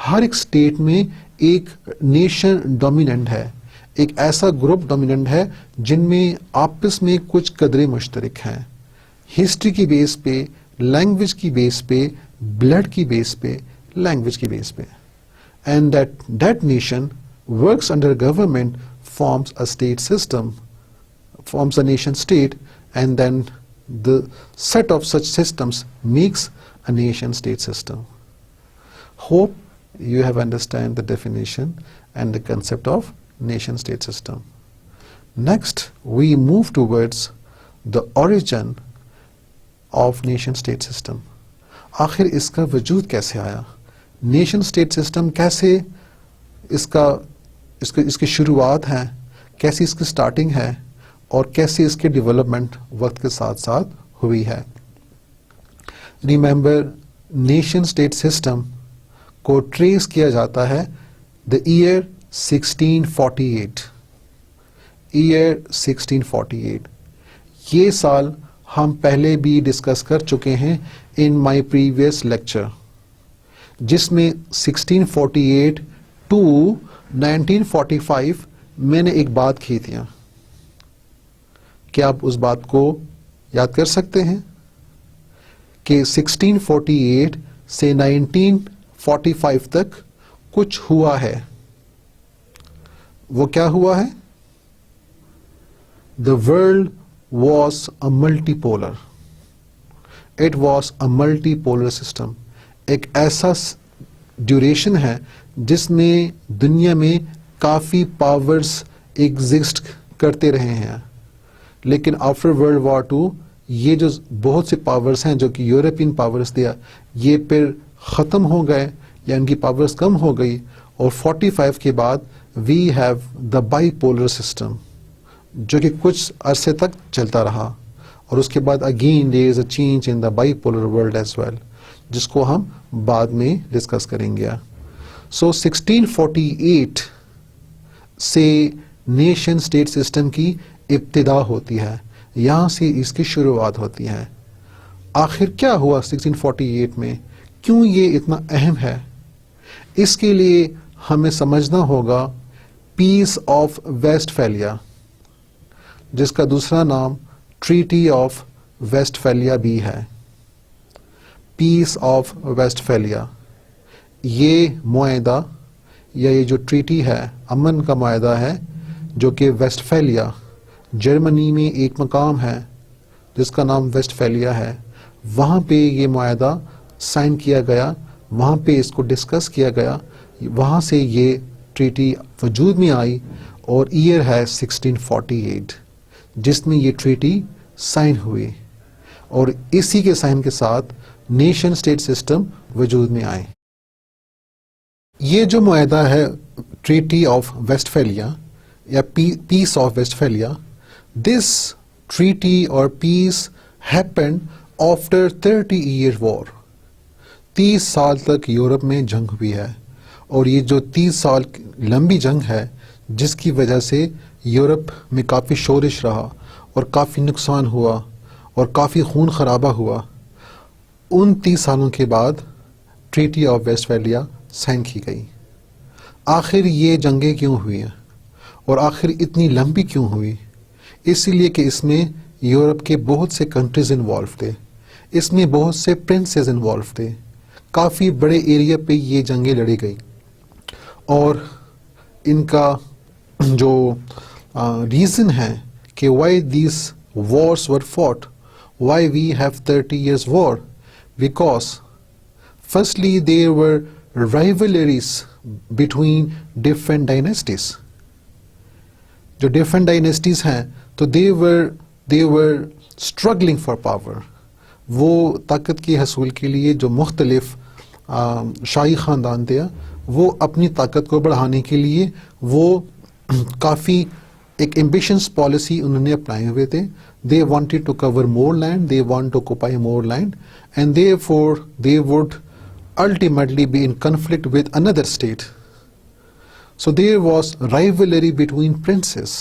ہر ایک اسٹیٹ میں ایک نیشن ڈومیننٹ ہے، ایک ایسا گروپ ڈومیننٹ ہے جن میں آپس میں کچھ قدریں مشترک ہیں، ہسٹری کی بیس پہ، لینگویج کی بیس پہ، بلڈ کی بیس پہ، لینگویج کی بیس پہ. And that nation works under government, forms a state system, forms a nation state, and then the set of such systems makes a nation state system. Hope you have understand the definition and the concept of nation state system. Next, we move towards the origin of nation state system. آخر اس کا وجود کیسے آیا؟ نیشن اسٹیٹ سسٹم کیسے اس کی شروعات ہے، کیسی اس کی سٹارٹنگ ہے، اور کیسے اس کی ڈیولپمنٹ وقت کے ساتھ ساتھ ہوئی ہے. ریممبر، نیشن اسٹیٹ سسٹم کو ٹریس کیا جاتا ہے دا ایئر 1648. ایئر 1648. یہ سال ہم پہلے بھی ڈسکس کر چکے ہیں ان مائی پریویس لیکچر، جس میں 1648 ٹو 1945 میں نے ایک بات کی تھی. کیا آپ اس بات کو یاد کر سکتے ہیں کہ 1648 سے 1945 تک کچھ ہوا ہے؟ وہ کیا ہوا ہے؟ The world was a multipolar. It was a multipolar system. ایک ایسا ڈیوریشن ہے جس میں دنیا میں کافی پاورز ایگزسٹ کرتے رہے ہیں، لیکن آفٹر ورلڈ وار 2 یہ جو بہت سے پاورز ہیں جو کہ یورپین پاورز دیا، یہ پھر ختم ہو گئے یا ان کی پاورز کم ہو گئی، اور 45 کے بعد we have the bipolar system جو کہ کچھ عرصے تک چلتا رہا، اور اس کے بعد again there is a change in the bipolar world as well, جس کو ہم بعد میں ڈسکس کریں گے. سو 1648 سے نیشن اسٹیٹ سسٹم کی ابتدا ہوتی ہے، یہاں سے اس کی شروعات ہوتی ہے. آخر کیا ہوا 1648 میں؟ کیوں یہ اتنا اہم ہے؟ اس کے لیے ہمیں سمجھنا ہوگا پیس آف ویسٹ فیلیا، جس کا دوسرا نام ٹریٹی آف ویسٹ فیلیا بھی ہے. پیس آف ویسٹ فیلیا، یہ معاہدہ یا یہ جو ٹریٹی ہے، امن کا معاہدہ ہے، جو کہ ویسٹ فیلیا جرمنی میں ایک مقام ہے جس کا نام ویسٹ فیلیا ہے، وہاں پہ یہ معاہدہ سائن کیا گیا، وہاں پہ اس کو ڈسکس کیا گیا، وہاں سے یہ ٹریٹی وجود میں آئی، اور ایئر ہے 1648 جس میں یہ ٹریٹی سائن ہوئی، اور اسی کے سائن کے ساتھ نیشن اسٹیٹ سسٹم وجود میں آئے. یہ جو معاہدہ ہے ٹریٹی آف ویسٹ فیلیا یا پیس آف ویسٹ فیلیا، دس ٹریٹی اور پیس ہیپنڈ آفٹر 30 ایئر وار. 30 سال تک یورپ میں جنگ ہوئی ہے، اور یہ جو 30 سال لمبی جنگ ہے جس کی وجہ سے یورپ میں کافی شورش رہا اور کافی نقصان ہوا اور کافی خون خرابہ ہوا، ان 30 سالوں کے بعد ٹریٹی آف ویسٹ فیلیا سائن کی گئی. آخر یہ جنگیں کیوں ہوئی ہیں اور آخر اتنی لمبی کیوں ہوئی؟ اس لیے کہ اس میں یورپ کے بہت سے کنٹریز انوالو تھے، اس میں بہت سے پرنسز انوالو تھے، کافی بڑے ایریا پہ یہ جنگیں لڑی گئی، اور ان کا جو ریزن ہے کہ why these wars were fought, why we have 30 years war, because firstly there were rivalries between different dynasties. جو different dynasties ہیں تو they were struggling for power. وہ طاقت کے حصول کے لیے جو مختلف شاہی خاندان تھے، وہ اپنی طاقت کو بڑھانے کے لیے وہ کافی ایک ایمبیشنس پالیسی انہوں نے اپنائے ہوئے تھے. They wanted to cover more land, they want to occupy more land, and therefore they would ultimately be in conflict with another state. So there was rivalry between princes.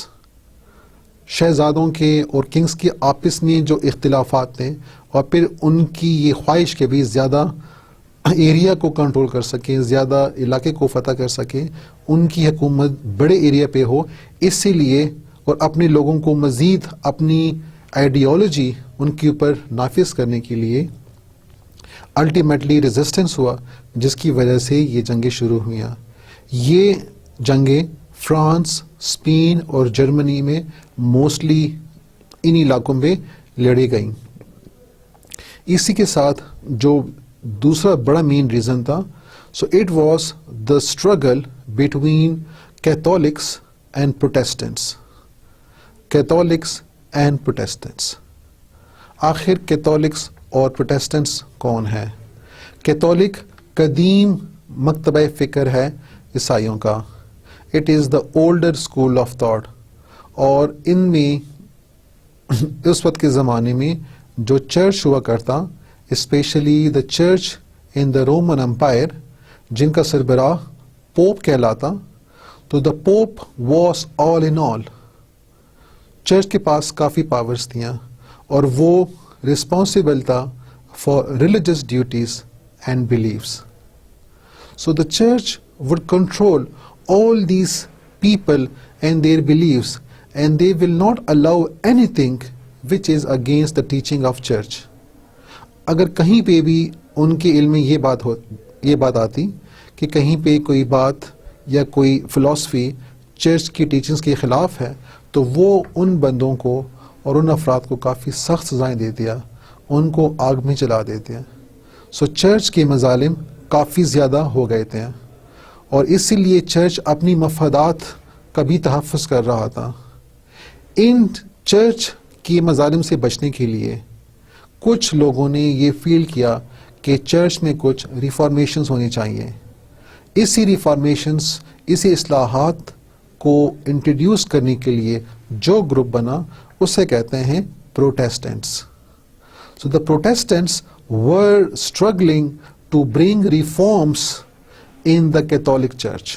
شہزادوں کے اور کنگز کے آپس میں جو اختلافات تھے، اور پھر ان کی یہ خواہش کہ بھی زیادہ ایریا کو کنٹرول کر سکیں، زیادہ علاقے کو فتح کر سکیں، ان کی حکومت بڑے ایریا پہ ہو، اسی لیے اور اپنے لوگوں کو مزید اپنی آئیڈیالوجی ان کے اوپر نافذ کرنے کے لیے الٹیمیٹلی ریزسٹنس ہوا. جس کی وجہ سے یہ جنگیں شروع ہوئیں. یہ جنگیں فرانس، اسپین اور جرمنی میں موسٹلی ان علاقوں میں لڑی گئیں. اسی کے ساتھ جو دوسرا بڑا مین ریزن تھا، so it was the struggle between Catholics and Protestants. Catholics and Protestants. آخر کیتھولکس اور پروٹیسٹنٹس کون ہے؟ کیتھولک قدیم مکتبہ فکر ہے عیسائیوں کا. It is the older school of thought. اور ان میں اس وقت کے زمانے میں جو چرچ ہوا کرتا، specially the church in the Roman empire, جن کا سربراہ پوپ کہلاتا، تو the pope was all in all. Church کے پاس کافی پاورز تھیں اور وہ رسپانسبل تھا for religious duties and beliefs. So the church would control all these people and their beliefs, and they will not allow anything which is against the teaching of church. اگر کہیں پہ بھی ان کے علم میں یہ بات آتی کہ کہیں پہ کوئی بات یا کوئی فلسفی چرچ کی ٹیچنگز کے خلاف ہے، تو وہ ان بندوں کو اور ان افراد کو کافی سخت سزائیں دیتی ہے، ان کو آگ میں جلا دیتے ہیں. سو چرچ کے مظالم کافی زیادہ ہو گئے تھے اور اسی لیے چرچ اپنی مفادات کا بھی تحفظ کر رہا تھا. ان چرچ کی مظالم سے بچنے کے لیے کچھ لوگوں نے یہ فیل کیا کہ چرچ میں کچھ ریفارمیشنز ہونی چاہیے. اسی ریفارمیشنز، اسی اصلاحات کو انٹروڈیوس کرنے کے لیے جو گروپ بنا اسے کہتے ہیں Protestants. So the Protestants were struggling to bring reforms in the Catholic church,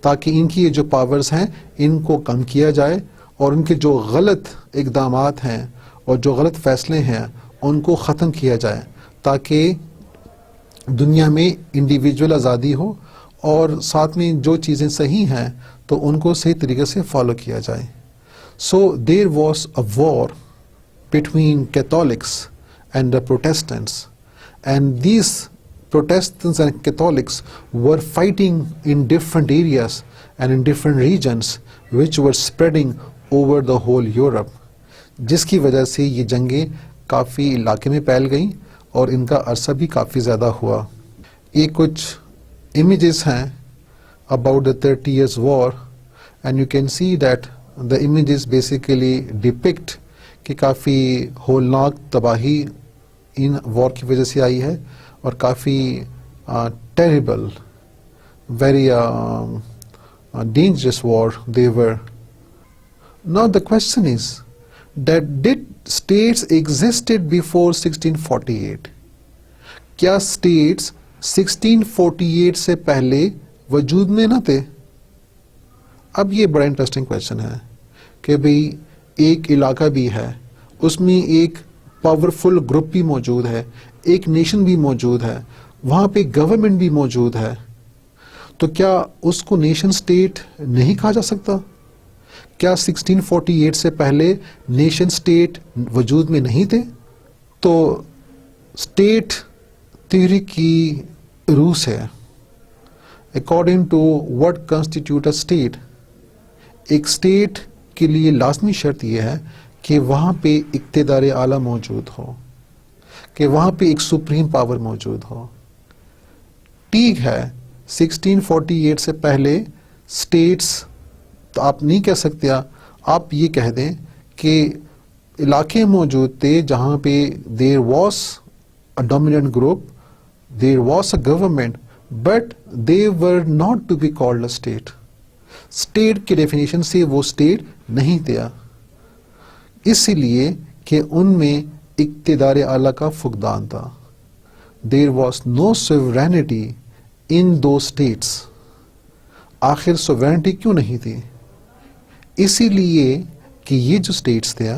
تاکہ ان کی یہ جو پاورز ہیں ان کو کم کیا جائے اور ان کے جو غلط اقدامات ہیں اور جو غلط فیصلے ہیں ان کو ختم کیا جائے، تاکہ دنیا میں انڈیویجول آزادی ہو اور ساتھ میں جو چیزیں صحیح ہیں تو ان کو صحیح طریقے سے فالو کیا جائے. So there was a war between Catholics and the Protestants, and these Protestants and Catholics were fighting in different areas and in different regions which were spreading over the whole Europe. جس کی وجہ سے یہ جنگیں کافی علاقے میں پھیل گئیں اور ان کا عرصہ بھی کافی زیادہ ہوا. یہ کچھ images ہیں about the 30 years war, and you can see that the images basically depict کہ کافی ہولناک تباہی ان وار کی وجہ سے آئی ہے اور کافی terrible, very dangerous war they were. Now the question is that did states existed before 1648? کیا states 1648 سے پہلے وجود میں نہ تھے؟ اب یہ بڑا انٹرسٹنگ کویشچن ہے کہ بھئی ایک علاقہ بھی ہے، اس میں ایک پاورفل گروپ بھی موجود ہے، ایک نیشن بھی موجود ہے، وہاں پہ گورنمنٹ بھی موجود ہے، تو کیا اس کو نیشن سٹیٹ نہیں کہا جا سکتا؟ کیا 1648 سے پہلے نیشن سٹیٹ وجود میں نہیں تھے؟ تو سٹیٹ تھیوری کی روح سے according to what constitute a state, ایک اسٹیٹ کے لیے لازمی شرط یہ ہے کہ وہاں پہ اقتدار اعلیٰ موجود ہو، کہ وہاں پہ ایک سپریم پاور موجود ہو. ٹھیک ہے 1648 سے پہلے اسٹیٹس تو آپ نہیں کہہ سکتے، آپ یہ کہہ دیں کہ علاقے موجود تھے جہاں پہ there was a dominant group, there was a government, but they were not to be called a state. State کی ڈیفینیشن سے وہ اسٹیٹ نہیں تھے، اسی لیے کہ ان میں اقتدار اعلیٰ کا فقدان تھا. There was no sovereignty in those states. آخر سوورینٹی کیوں نہیں تھی؟ اسی لیے کہ یہ جو اسٹیٹس تھے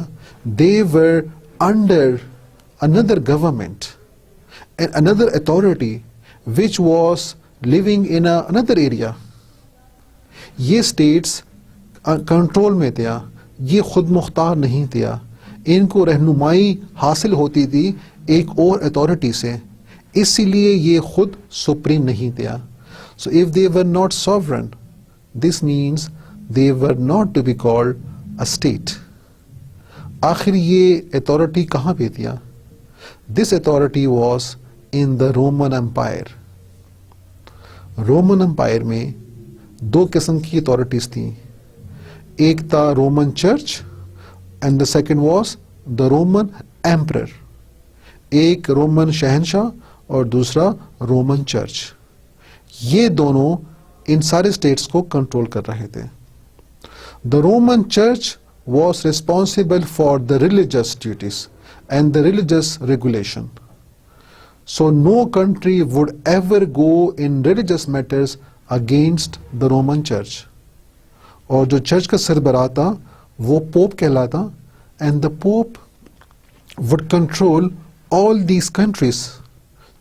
they were under under government and under authority which was living in under area. یہ اسٹیٹس کنٹرول میں تھے، یہ خود مختار نہیں تھے، ان کو رہنمائی حاصل ہوتی تھی ایک اور اتھارٹی سے. اسی لیے یہ خود سپریم نہیں تھا. So if they were not sovereign, this means they were not to be called a state. آخر یہ authority کہاں پہ تھا؟ This authority was in the Roman Empire. Roman empire میں دو قسم کی اتھارٹیز تھیں. ایک تھا Roman church and the second was the Roman emperor. ایک رومن شہنشاہ اور دوسرا رومن چرچ. یہ دونوں ان سارے اسٹیٹس کو کنٹرول کر رہے تھے. دا Roman church was responsible for the religious duties and the religious regulation. So no country would ever go in religious matters against the Roman Church. اور جو چرچ کا سربراہ تھا وہ پوپ کہلاتا, and the pope would control all these countries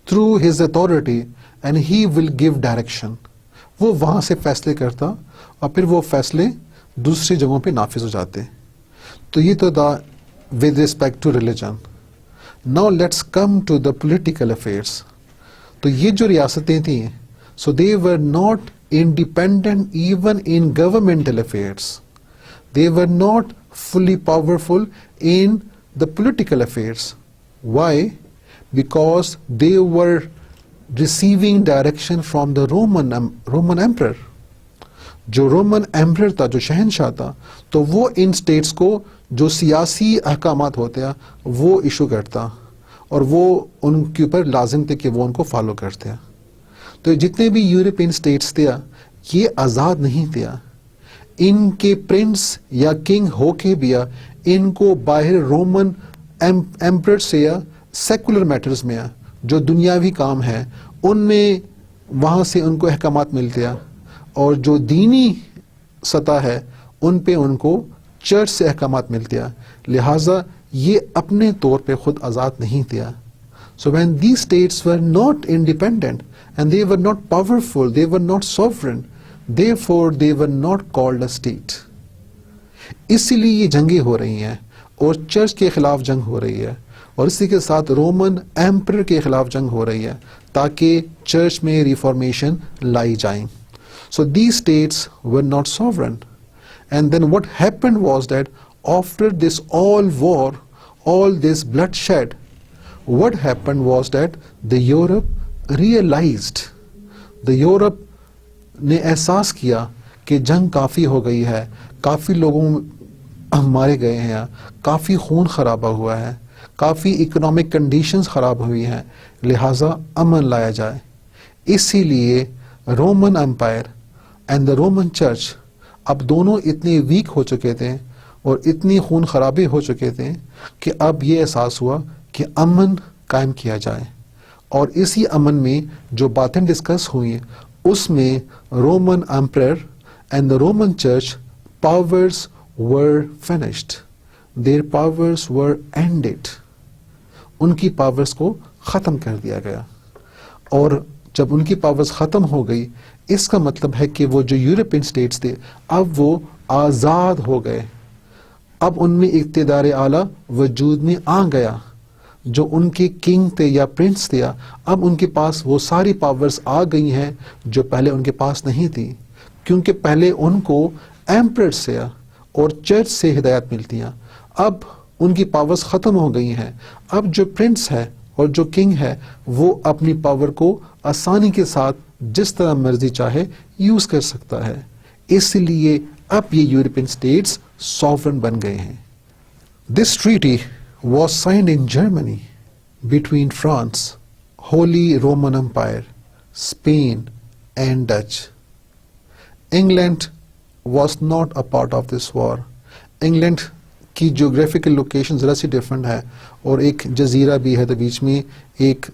through his authority and he will give direction. وہ وہاں سے فیصلے کرتا اور پھر وہ فیصلے دوسری جگہوں پہ نافذ ہو جاتے. تو یہ تو تھا with respect to religion. Now let's come to the political affairs. تو یہ جو ریاستیں تھیں, so they were not independent even in governmental affairs. They were not fully powerful in the political affairs. Why? Because they were receiving direction from the Roman emperor. جو رومن ایمپرر تھا, جو شہنشاہ تھا, تو وہ ان اسٹیٹس کو جو سیاسی احکامات ہوتے ہیں وہ ایشو کرتا اور وہ ان کے اوپر لازم تھے کہ وہ ان کو فالو کرتے ہیں. تو جتنے بھی یورپین اسٹیٹس تھے یہ آزاد نہیں تھے. ان کے پرنس یا کنگ ہو کے بھی ان کو باہر رومن ایمپرر سے یا سیکولر میٹرز میں جو دنیاوی کام ہے ان میں وہاں سے ان کو احکامات ملتے ہیں, اور جو دینی سطح ہے ان پہ ان کو چرچ سے احکامات ملتے ہیں. لہٰذا یہ اپنے طور پہ خود آزاد نہیں تھے. So when these states were not independent and they were not powerful, they were not sovereign, therefore they were not called a state. اسی لیے یہ جنگیں ہو رہی ہیں اور چرچ کے خلاف جنگ ہو رہی ہے, اور اسی کے ساتھ رومن ایمپرر کے خلاف جنگ ہو رہی ہے تاکہ چرچ میں ریفارمیشن لائی جائیں. So these states were not sovereign. And then what happened was that after this all war, all this bloodshed, what happened was that the Europe realized, the Europe نے احساس کیا کہ جنگ کافی ہو گئی ہے, کافی لوگوں مارے گئے ہیں, کافی خون خرابہ ہوا ہے, کافی اکنامک کنڈیشنز خراب ہوئی ہیں, لہٰذا امن لایا جائے. اسی لیے Roman empire and the Roman church اب دونوں اتنے ویک ہو چکے تھے اور اتنی خون خرابے ہو چکے تھے کہ اب یہ احساس ہوا کہ امن قائم کیا جائے. اور اسی امن میں جو باتیں ڈسکس ہوئی اس میں Roman emperor and the Roman church powers were finished, their powers were ended. ان کی پاورز کو ختم کر دیا گیا. اور جب ان کی پاورز ختم ہو گئی اس کا مطلب ہے کہ وہ جو یورپین اسٹیٹس تھے اب وہ آزاد ہو گئے. اب ان میں اقتدار اعلیٰ وجود میں آ گیا. جو ان کے کنگ تھے یا پرنس تھے اب ان کے پاس وہ ساری پاورز آ گئی ہیں جو پہلے ان کے پاس نہیں تھی, کیونکہ پہلے ان کو ایمپرر سے اور چرچ سے ہدایت ملتی ہیں. اب ان کی پاورز ختم ہو گئی ہیں. اب جو پرنس ہے اور جو کنگ ہے وہ اپنی پاور کو آسانی کے ساتھ جس طرح مرضی چاہے یوز کر سکتا ہے. اس لیے اب یہ یورپین اسٹیٹس سوورن بن گئے ہیں. This treaty was signed in Germany between France, Holy Roman Empire, Spain and Dutch. England was not a part of this war. England کی جیوگرافیکل لوکیشن ذرا سی ڈفرینٹ ہے اور ایک جزیرہ بھی ہے تو بیچ میں ایک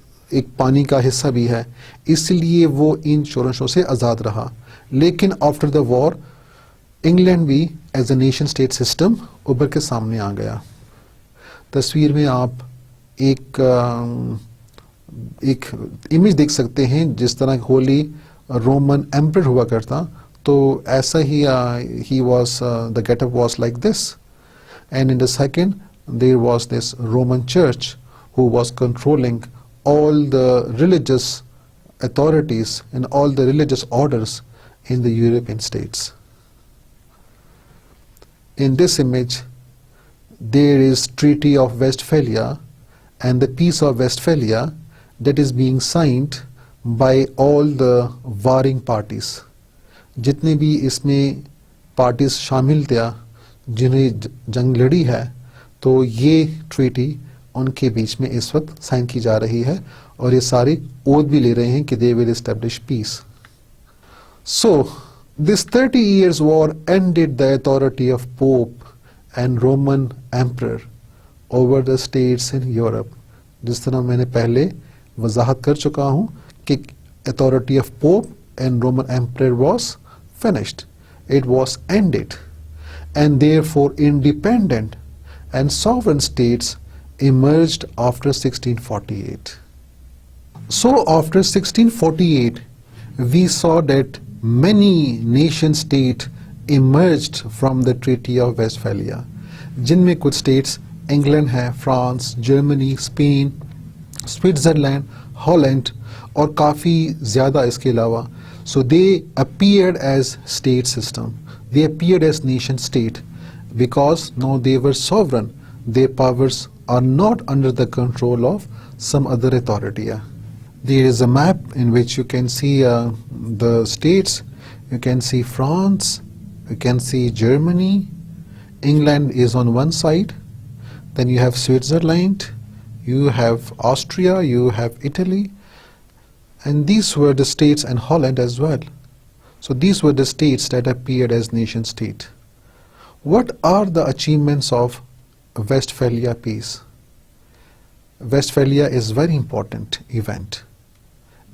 پانی کا حصہ بھی ہے, اس لیے وہ ان شورشوں سے آزاد رہا. لیکن آفٹر دا وار انگلینڈ بھی as a nation state system ابھر کے سامنے آ گیا. تصویر میں آپ ایک امیج دیکھ سکتے ہیں جس طرح ہولی رومن ایمپرر ہوا کرتا, تو ایسا ہی was the get up was like this. And in the second, there was this Roman church who was controlling all the religious authorities and all the religious orders in the European states. In this image, there is Treaty of Westphalia and the Peace of Westphalia that is being signed by all the warring parties. جتنے بھی اس میں پارٹیز شامل تھا جنہیں جنگ لڑی ہے، تو یہ ٹریٹی ان کے بیچ میں اس وقت سائن کی جا رہی ہے، اور یہ سارے عہد بھی لے رہے ہیں کہ they will establish peace. So, this 30 years war ended the authority of Pope and Roman Emperor over the states in Europe. جس طرح میں نے پہلے وضاحت کر چکا ہوں کہ authority of Pope and Roman Emperor was finished. It was ended. And therefore independent and sovereign states emerged after 1648. So after 1648, we saw that many nation states emerged from the Treaty of Westphalia. جن میں کچھ اسٹیٹس انگلینڈ ہے، France, Germany, Spain, Switzerland, Holland اور کافی زیادہ اس کے علاوہ. So they appeared as state system. They appeared as nation state because now they were sovereign. Their powers are not under the control of some other authority. There is a map in which you can see the states. You can see France, you can see Germany, England is on one side, then you have Switzerland, you have Austria, you have Italy, and these were the states, and Holland as well. So these were the states that appeared as nation state. What are the achievements of Westphalia peace? Westphalia is very important event.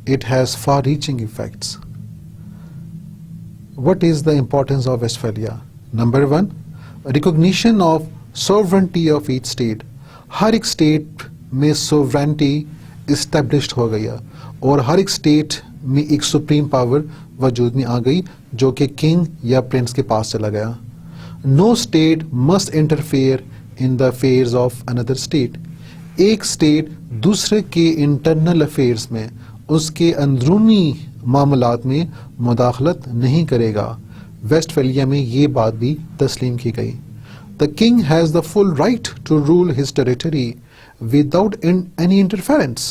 It has far-reaching effects. What is the importance of Westphalia? Number one, recognition of sovereignty of each state. ہر ایک اسٹیٹ میں sovereignty established ہو گیا اور ہر ایک اسٹیٹ میں ایک سپریم پاور وجود میں آ گئی جو کہ کنگ یا پرنس کے پاس چلا گیا. No state must interfere in the affairs of another state. ایک اسٹیٹ دوسرے کے انٹرنل افیئرس میں، اس کے اندرونی معاملات میں مداخلت نہیں کرے گا. ویسٹ فیلیا میں یہ بات بھی تسلیم کی گئی. The king has the full right to rule his territory without any interference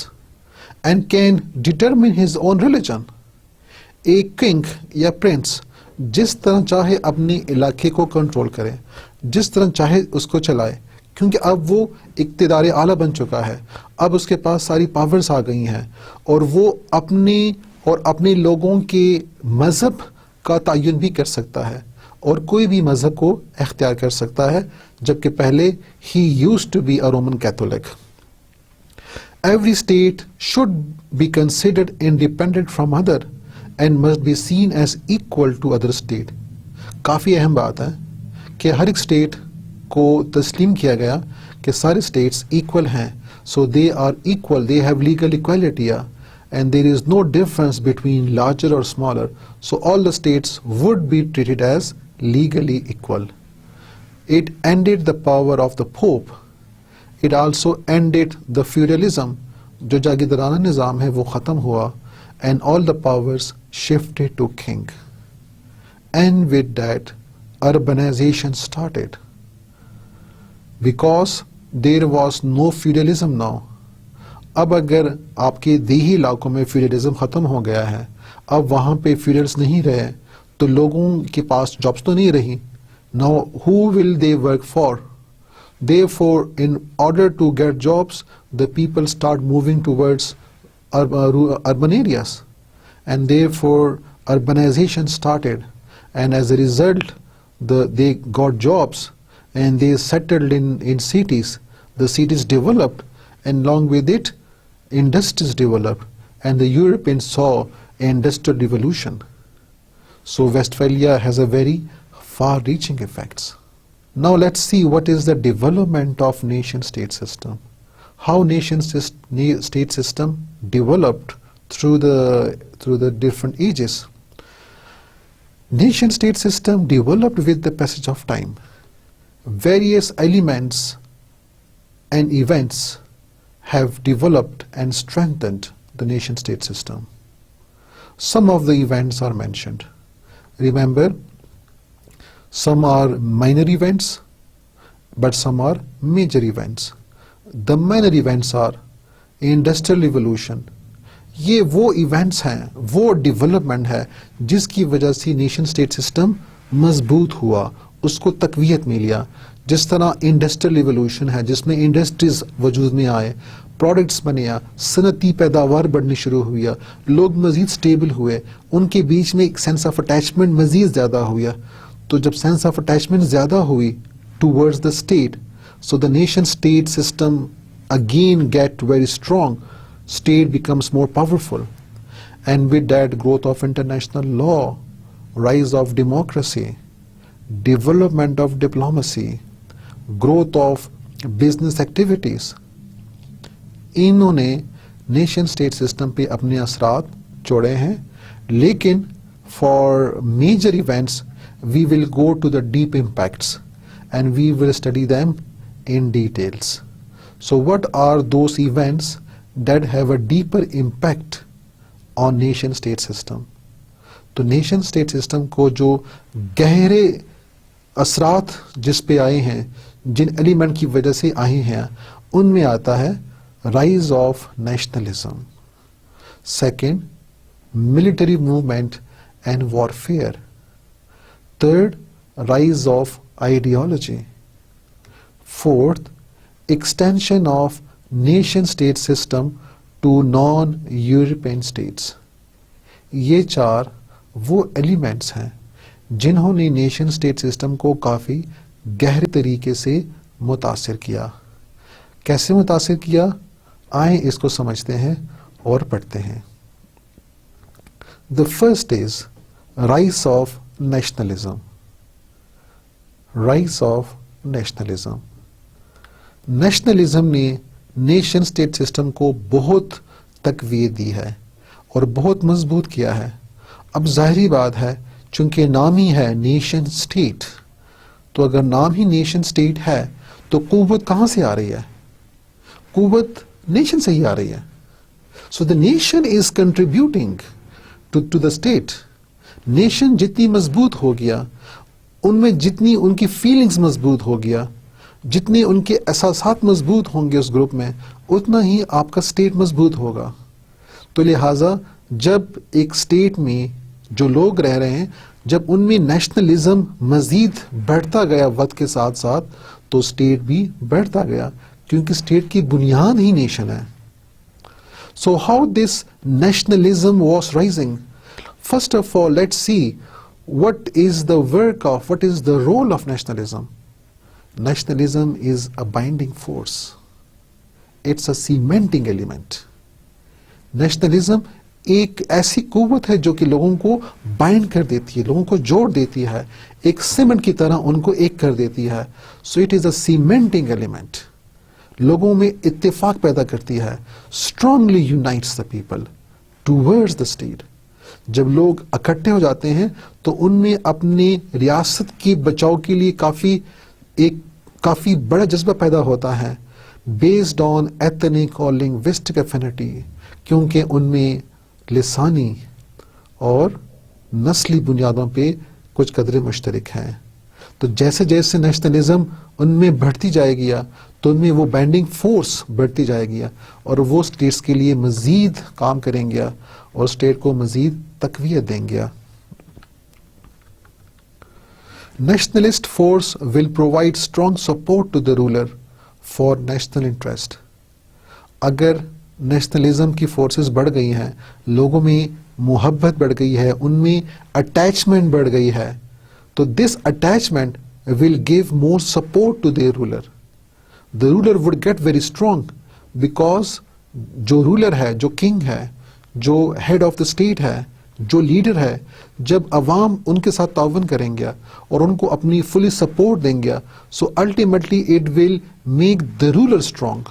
and can determine his own religion. ایک کنگ یا پرنس جس طرح چاہے اپنے علاقے کو کنٹرول کرے، جس طرح چاہے اس کو چلائے، کیونکہ اب وہ اقتدار اعلیٰ بن چکا ہے، اب اس کے پاس ساری پاورز آ گئی ہیں، اور وہ اپنے لوگوں کے مذہب کا تعین بھی کر سکتا ہے اور کوئی بھی مذہب کو اختیار کر سکتا ہے، جبکہ پہلے he used to be a Roman Catholic. Every state should be considered independent from other and must be seen as equal to other state. کافی اہم بات ہے کہ ہر ایک اسٹیٹ کو تسلیم کیا گیا کہ سارے اسٹیٹس ایکول ہیں. So they are equal, they have legal equality, and there is no difference between larger or smaller. So all the states would be treated as legally equal. It ended the power of the Pope. It also ended the feudalism. جو جاگیردارانہ نظام ہے وہ ختم ہوا, and all the powers shifted to king. And with that, urbanization started. Because there was no feudalism now. اب اگر آپ کے دیہی علاقوں میں فیوڈلزم ختم ہو گیا ہے، اب وہاں پہ فیوڈلز نہیں رہے، تو لوگوں کے پاس جابس تو نہیں رہی. Now who will they work for? Therefore, in order to get jobs, the people start moving towards urban areas, and therefore urbanization started, and as a result they got jobs and they settled in cities. The cities developed, and along with it industries developed, and the Europeans saw industrial revolution. So Westphalia has a very far-reaching effects. Now let's see what is the development of nation-state system. How nation-state system developed through the different ages. Nation-state system developed with the passage of time. Various elements and events have developed and strengthened the nation-state system. Some of the events are mentioned. Remember, some are minor events, but some are major events. The minor events are industrial revolution. یہ وہ ایونٹس ہیں, وہ ڈیولپمنٹ ہے جس کی وجہ سے نیشن اسٹیٹ سسٹم مضبوط ہوا, اس کو تقویت ملیا. جس طرح انڈسٹریل ریولوشن ہے جس میں انڈسٹریز وجود میں آئے, پروڈکٹس بنیا, صنعتی پیداوار بڑھنی شروع ہوئی, لوگ مزید سٹیبل ہوئے, ان کے بیچ میں ایک سینس آف اٹیچمنٹ مزید زیادہ ہوئی. تو جب سینس آف اٹیچمنٹ زیادہ ہوئی towards the state, so the nation state system again get very strong, state becomes more powerful, and with that growth of international law, rise of democracy, development of diplomacy, growth of business activities, انہوں نے نیشن اسٹیٹ سسٹم پہ اپنے اثرات چھوڑے ہیں. لیکن for major events we will go to the deep impacts and we will study them in details. So what are those events that have a deeper impact on nation state system? تو نیشن اسٹیٹ سسٹم کو جو گہرے اثرات جس پہ آئے ہیں, جن ایلیمنٹ کی وجہ سے آئے ہیں, ان میں آتا ہے rise of nationalism, second military movement and warfare, third rise of ideology, fourth extension of nation state system to non-European states. یہ چار وہ ایلیمنٹس ہیں جنہوں نے نیشن اسٹیٹ سسٹم کو کافی گہرے طریقے سے متاثر کیا. کیسے متاثر کیا, آئیں اس کو سمجھتے ہیں اور پڑھتے ہیں. The first is rise of nationalism. Rise of nationalism. Nationalism نے نیشن اسٹیٹ سسٹم کو بہت تقویت دی ہے اور بہت مضبوط کیا ہے. اب ظاہری بات ہے چونکہ نام ہی ہے نیشن اسٹیٹ, تو اگر نام ہی نیشن اسٹیٹ ہے تو قوت کہاں سے آ رہی ہے؟ قوت نیشن سے ہی آ رہی ہے. So the nation is contributing to the state. Nation جتنی مضبوط ہو گیا, ان میں جتنی ان کی فیلنگز مضبوط ہو گیا, جتنے ان کے احساسات مضبوط ہوں گے اس گروپ میں, اتنا ہی آپ کا اسٹیٹ مضبوط ہوگا. تو لہٰذا جب ایک اسٹیٹ میں جو لوگ رہ رہے ہیں, جب ان میں نیشنلزم مزید بڑھتا گیا وقت کے ساتھ ساتھ, تو اسٹیٹ بھی بڑھتا گیا, کیونکہ اسٹیٹ کی بنیاد ہی نیشن ہے. So how this nationalism was rising. First of all let's see what is the work of, what is the role of nationalism. Nationalism is a binding force. It's a cementing element. Nationalism ایک ایسی قوت ہے جو کہ لوگوں کو بائنڈ کر دیتی ہے, لوگوں کو جوڑ دیتی ہے, ایک سیمنٹ کی طرح ان کو ایک کر دیتی ہے. So it is a cementing element. لوگوں میں اتفاق پیدا کرتی ہے, strongly unites the people towards the state. جب لوگ اکٹھے ہو جاتے ہیں تو ان میں اپنے ریاست کی بچاؤ کے لیے کافی بڑا جذبہ پیدا ہوتا ہے, بیسڈ آن ایتھنک اور لنگوسٹک افینٹی, کیونکہ ان میں لسانی اور نسلی بنیادوں پہ کچھ قدرے مشترک ہیں. تو جیسے جیسے نیشنلزم ان میں بڑھتی جائے گیا تو ان میں وہ بینڈنگ فورس بڑھتی جائے گیا, اور وہ اسٹیٹس کے لیے مزید کام کریں گیا اور اسٹیٹ کو مزید تقویت دیں گیا. Nationalist force will provide strong support to the ruler for national interest. اگر نیشنلزم کی فورسز بڑھ گئی ہیں, لوگوں میں محبت بڑھ گئی ہے, ان میں اٹیچمنٹ بڑھ گئی ہے, تو this attachment will give more support to their ruler. The ruler would get very strong because جو رولر ہے, جو کنگ ہے, جو ہیڈ آف دا اسٹیٹ ہے, جو لیڈر ہے, جب عوام ان کے ساتھ تعاون کریں گے اور ان کو اپنی فلی سپورٹ دیں گے, so ultimately it will make the ruler strong.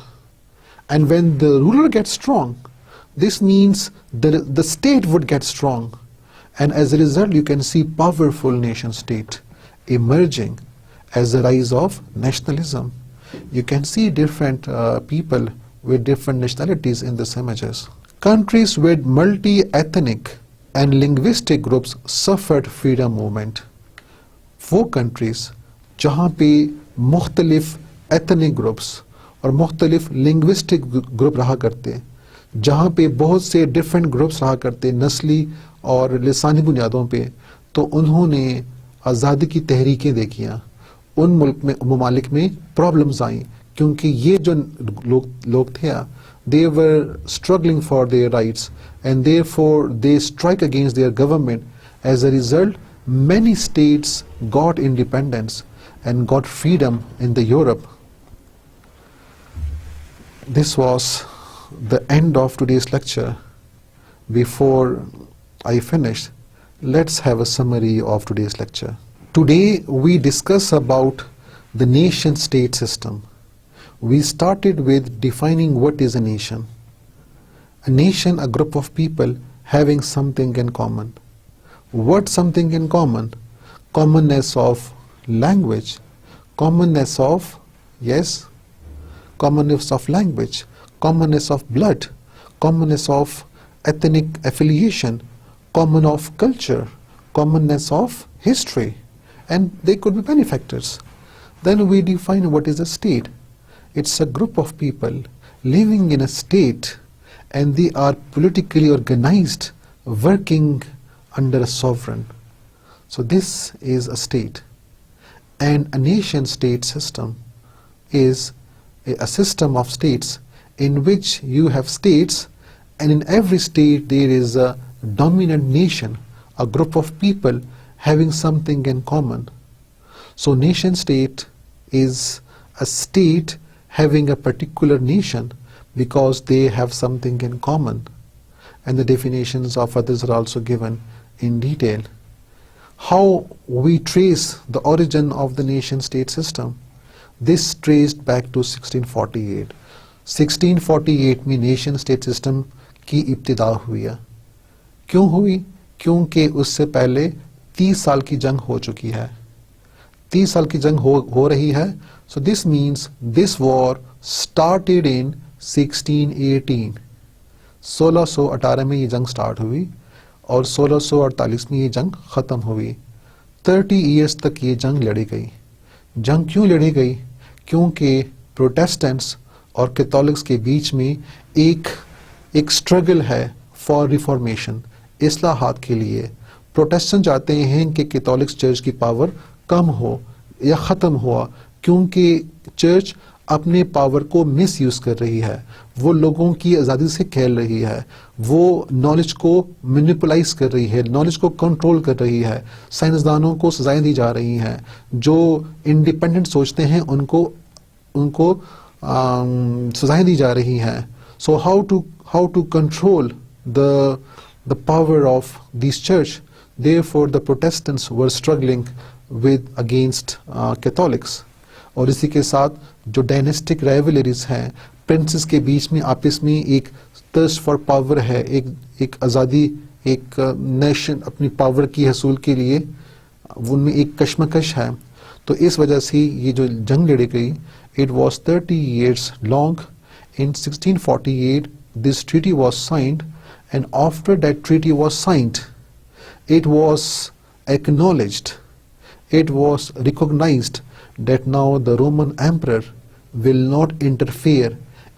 And when the ruler get strong, this means the state would get strong, and as a result you can see powerful nation state emerging as a rise of nationalism. You can see different people with different nationalities in these images. Countries with multi-ethnic and linguistic groups suffered freedom movement. وہ کنٹریز جہاں پہ مختلف ایتھنک گروپس اور مختلف لنگوسٹک گروپ رہا کرتے، جہاں پہ بہت سے ڈفرینٹ گروپس رہا کرتے نسلی اور لسانی بنیادوں پہ، تو انہوں نے آزادی کی تحریکیں دیکھیاں. ان ممالک میں پرابلمز آئیں کیونکہ یہ جو لوگ تھے they were struggling for their rights and therefore they strike against their government. As a result, many states got independence and got freedom in the Europe. This was the end of today's lecture. Before I finish, let's have a summary of today's lecture. Today we discuss about the nation state system. We started with defining what is a nation. A nation, a group of people having something in common. What something in common? Commonness of language, commonness of, yes, commonness of language, commonness of blood, commonness of ethnic affiliation, common of culture, commonness of history, and they could be many factors. Then we define what is a state. It's a group of people living in a state and they are politically organized, working under a sovereign. So this is a state. And a nation state system is a system of states in which you have states, and in every state there is a dominant nation, a group of people having something in common. So nation state is a state having a particular nation because they have something in common, and the definitions of others are also given in detail. How we trace the origin of the nation state system? This traced back to 1648. 1648 میں نیشن اسٹیٹ سسٹم کی ابتدا ہوئی ہے. کیوں ہوئی؟ کیونکہ اس سے پہلے 30 سال کی جنگ ہو چکی ہے. 30 سال کی جنگ ہو رہی ہے. So this means this war started in 1618. 1618 میں یہ جنگ سٹارٹ ہوئی اور 1648 میں یہ جنگ ختم ہوئی. 30 ایئرس تک یہ جنگ لڑی گئی. جنگ کیوں لڑی گئی؟ کیونکہ پروٹیسٹنٹس اور کیتھولکس کے بیچ میں ایک اسٹرگل ہے فار ریفارمیشن، اصلاحات کے لیے. پروٹیسٹنٹ چاہتے ہیں کہ کیتھولکس چرچ کی پاور کم ہو یا ختم ہوا، کیونکہ چرچ اپنے پاور کو مس یوز کر رہی ہے، وہ لوگوں کی آزادی سے کھیل رہی ہے، وہ نالج کو مینیپولائز کر رہی ہے، نالج کو کنٹرول کر رہی ہے. سائنسدانوں کو سزائیں دی جا رہی ہیں، جو انڈیپینڈنٹ سوچتے ہیں ان کو سزائیں دی جا رہی ہیں. So how to control the power of this church? Therefore the Protestants were struggling against Catholics. اور اسی کے ساتھ جو ڈائنیسٹک رائیولریز ہیں، پرنسز کے بیچ میں آپس میں ایک ترس فار پاور ہے، ایک آزادی، ایک نیشن اپنی پاور کی حصول کے لیے ان میں ایک کشمکش ہے. تو اس وجہ سے یہ جو جنگ لڑی گئی، it was 30 years long. In 1648 this treaty was signed, and after that treaty was signed, it was acknowledged, it was recognized that now the Roman emperor will not interfere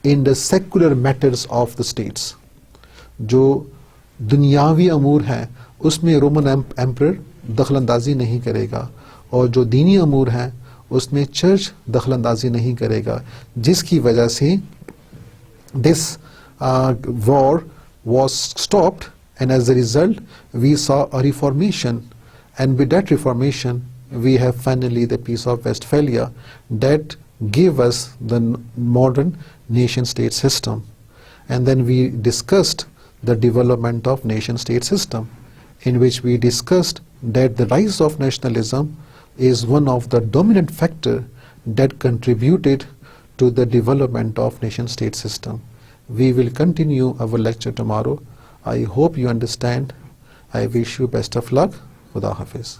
in the secular matters of the states. جو دنیاوی امور ہیں اس میں رومن ایمپرر دخل اندازی نہیں کرے گا، اور جو دینی امور ہیں اس میں چرچ دخل اندازی نہیں کرے گا، جس کی وجہ سے this war was stopped, and as a result we saw a reformation, and with that reformation we have finally the Peace of Westphalia that gave us the modern nation state system. And then we discussed the development of nation state system, in which we discussed that the rise of nationalism is one of the dominant factor that contributed to the development of nation state system. We will continue our lecture tomorrow. I hope you understand. I wish you best of luck. Khuda Hafiz.